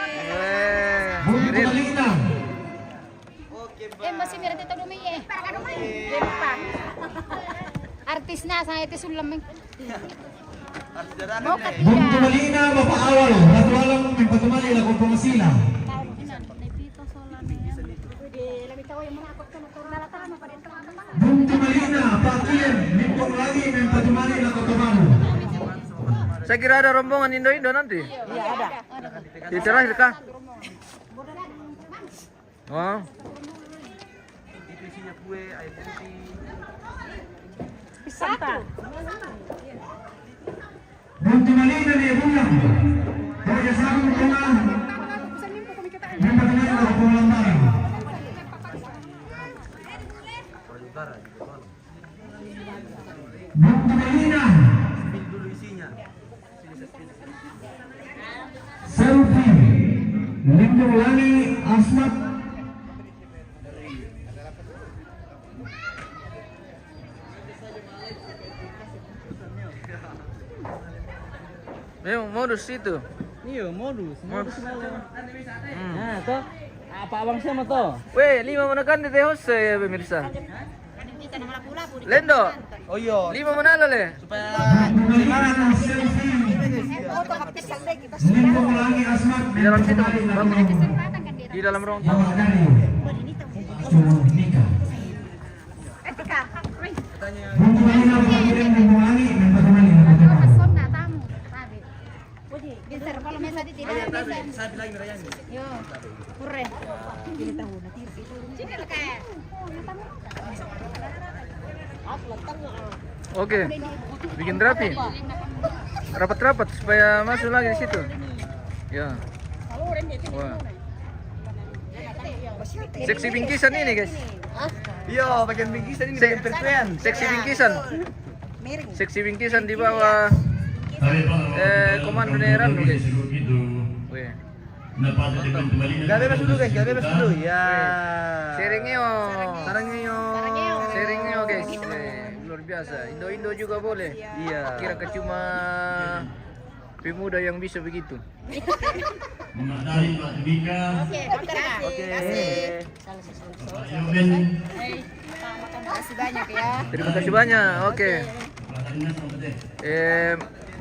Buntu malina. Masih meron dito lumiye. Artis na, sa ito sulam. Buntu malina. Bapak Awal. Ratualang member kembali lah ke Pumusila. Buntu malina. Pak Kien. Mimpong lagi member kembali lah ke Tobalo. Saya kira ada rombongan Indo-Indo nanti. Iya ada. Di terakhir kah? Oh. Itu isinya kue, air putih. Satu. Buntu malina ni Bulang. Dari Sabung Bungang. Member kembali lah ke Pengelambaran. Buntu malina. Dulu isinya. Selfie. Lindung Lani Asmat. Memang modus itu. Iya, modus malam. Nah, toh apa abang sama toh? Weh, 5 menekan di Jose ya pemirsa. Lendo. Oh iya, 5 menalo le. supaya Malina selfie. Lindung Lani Asmat. Di dalam situ. Kembali lah Bang. ke Di dalam ruang. Bapak Dani. Nikah. Buntu malina Bapak Kien Lindung Lani member kembali lah ke Tobalo. Mason na tamo. Sabi. Pwede. Bilter kalau mesa di tira mesa. saya bilang merayang. Yo. Pure. Sige ka. Oke. Bikin rapi. Rapat-rapat supaya masuk lagi di situ. Ya. Wah. Seksi bingkisan ini, guys. Iya, bagian bingkisan ini bagian perkuan. Seksi bingkisan. Seksi bingkisan di bawah komando Nerando, guys. Weh. Gak bebas dulu guys, gak bebas dulu. Ya. Sharingnya, sharingnya, guys. Luar biasa. Indo-Indo juga boleh. Iya. Kira cuma pemuda yang bisa begitu. Mengenai Pak Dika. Oke. Makasih banyak ya. Terima kasih banyak. Oke.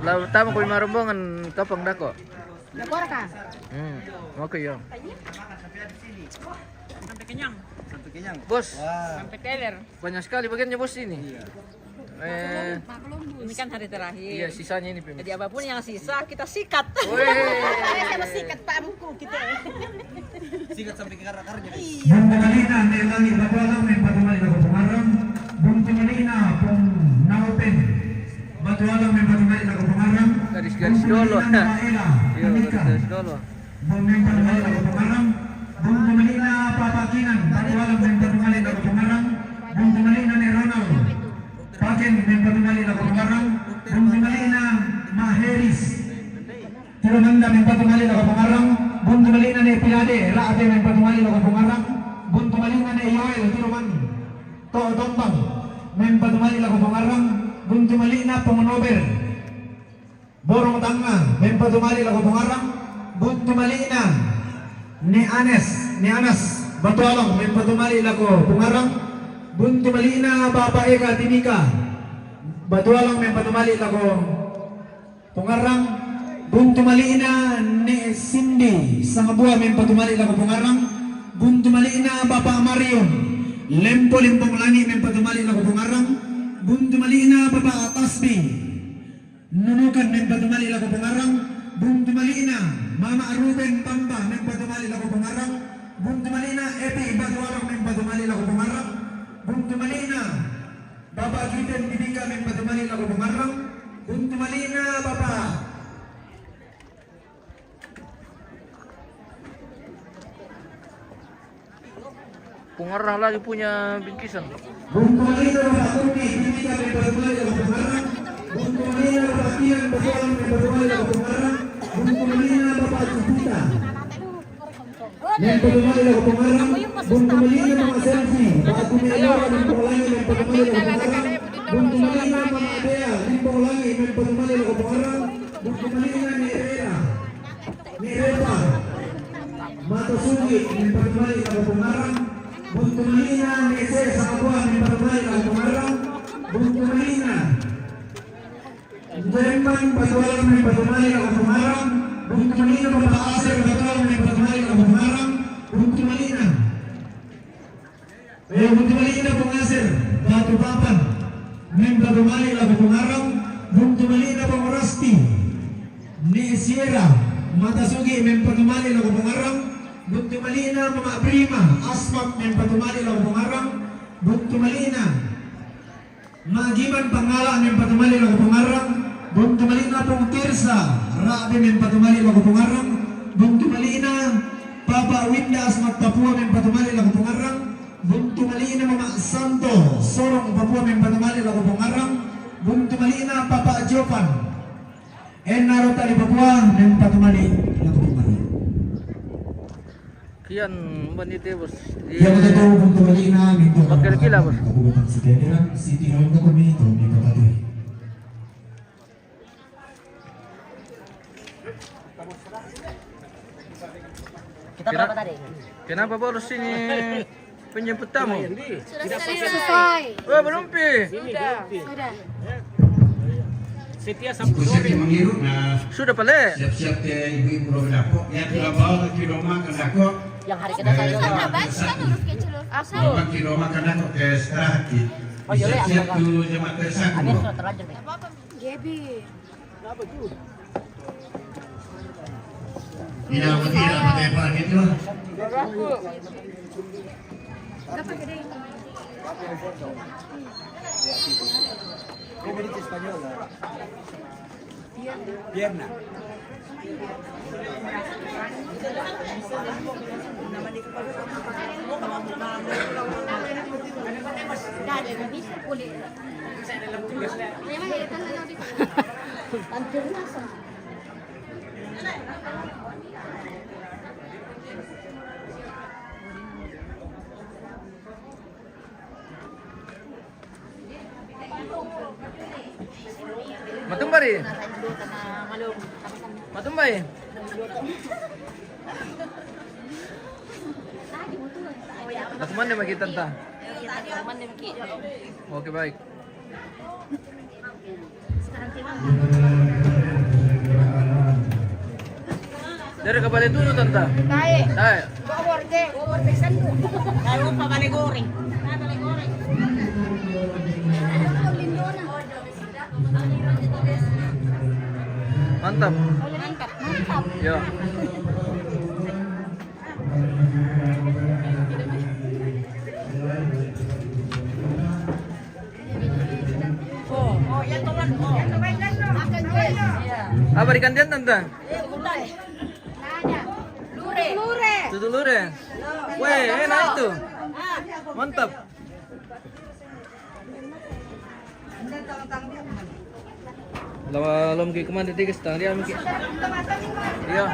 Lalu pertama ko lima rombongan kapang dako. Nagkora ka? Oke ya. Sampai kenyang. Sampai kenyang. Bos, Sampai teler. banyak sekali bagiannya bos ini. Ini kan hari terakhir. Iya, sisanya ini Jadi apapun yang sisa kita sikat. Weh. Saya sikat Pak Buku kita. Bunti Malina Nelangi Batualang may patumali na kupungarang. Bunti Malina pong naupen Batualang may patumali na kupungarang. Garis-garis dolo. Yo, garis-garis dolo. Bunti patumali na kupungarang. Bunti Malina Papakinan Batualang may patumali na kupungarang. Bunti Malina ni Ronald Pakin may patumali na kupungarang. Bunti Malina Maheris Tirumanda may patumali na kupungarang. Bunti Malina ni Pilade Raate may patumali na kupungarang. Bunti Malina ni Yoel Tiruman Todombang may patumali na kupungarang. Bunti Malina Pumunober Borong Tanga may patumali na kupungarang. Bunti Malina ni Anas Batualang may patumali na kupungarang. Bunti Malina Babae ka Timika Batualang may patumali na kupungarang. Bunti Malina ni Cindy Sangabua may patumali na kupungarang. Bunti Malina Bapa Marion Limpong Langi may patumali na kupungarang. Bunti Malina Bapa Atasbi Nunukan may patumali na kupungarang. Bunti Malina Mama Ruben Pamba may patumali na kupungarang. Bunti Malina Epi Batualang may patumali na kupungarang. Bunti Malina Bapa Giten Bibika may patumali na kupungarang. Bunti Malina Bapa Pungarang lagi punya bingkisan. Bunti Malina Bapa Turki Bibika may patumali na kupungarang. Bunti Malina Bapa Kian Batualang may patumali na kupungarang. Bunti Malina Bapa Cipita may patumali na kupungarang. Bunti Malina Mama Selfie Bapa Kumialora may patumali na kupungarang. Bunti Malina Mama Adea Limpong Langi may patumali na kupungarang. Bunti Malina ni Herrera ni Repa Matasugi may patumali na kupungarang. Bunti Malina ni Ese Sangabua may patumali na kupungarang. Bunti Malina Jerman Batualang may patumali na kupungarang. Bunti Malina Bapa Aser Batualang may patumali na kupungarang. Bunti Malina Bunti Malina Bung Aser Batu Papan may patumali na kupungarang. Bunti Malina Bung Rasti ni Sierra Matasugi may patumali na kupungarang. Bunti Malina Mama Prima Aspak may patumali na kupungarang. Bunti Malina Magiman Pangala may patumali na kupungarang. Bunti Malina Pong Tirsa Rabi may patumali na kupungarang. Bunti Malina Papa Winda Asmak Papua may patumali na kupungarang. Bunti Malina Mama Santo Sorong Papua may patumali na kupungarang. Bunti Malina Papa Jopan Enaro Tali Papua may patumali na kupungarang. Kian banite bos. Yang betul Bunti Malina minta Magkilala, bos. Kabupaten Sekeneran Siti Ronda Komito may kapatuloy. Kita berapa tadi? Kenapa boros ini penjemput tamu? Sudah selesai. Oh, belum pi. Sudah. Pusat mengiru na Sudah pale. siap-siap ke ibu-ibu Rodako yang telah bawa ke Roma ke Dako. Yang hari kita saya Kan habis kan urus ke celur. Bawa ke Roma ke Dako ke Serahki. Siap-siap tu jemaat tersangka. Habis sudah terlanjur nih. Gebi. Ini apa tidak pakai apa gitu. Dapat gede. Pierna. Dale, bisa kulit. Memang itu kan di. Hancur langsung. Matumbari. Matumbay. Nasuman na magitan ta. Oke baik. Dari ke Balituro tanta. Tayo. Tayo. Gobor pesan ko. Tayo pa balik goreng. Mantap. Mantap. Ya. apa ikan jantan dah? Lure. Tutulure. Weh, enak itu. Mantap. Lawa lom ki kemana tiga setengah dia mungkin. Iya.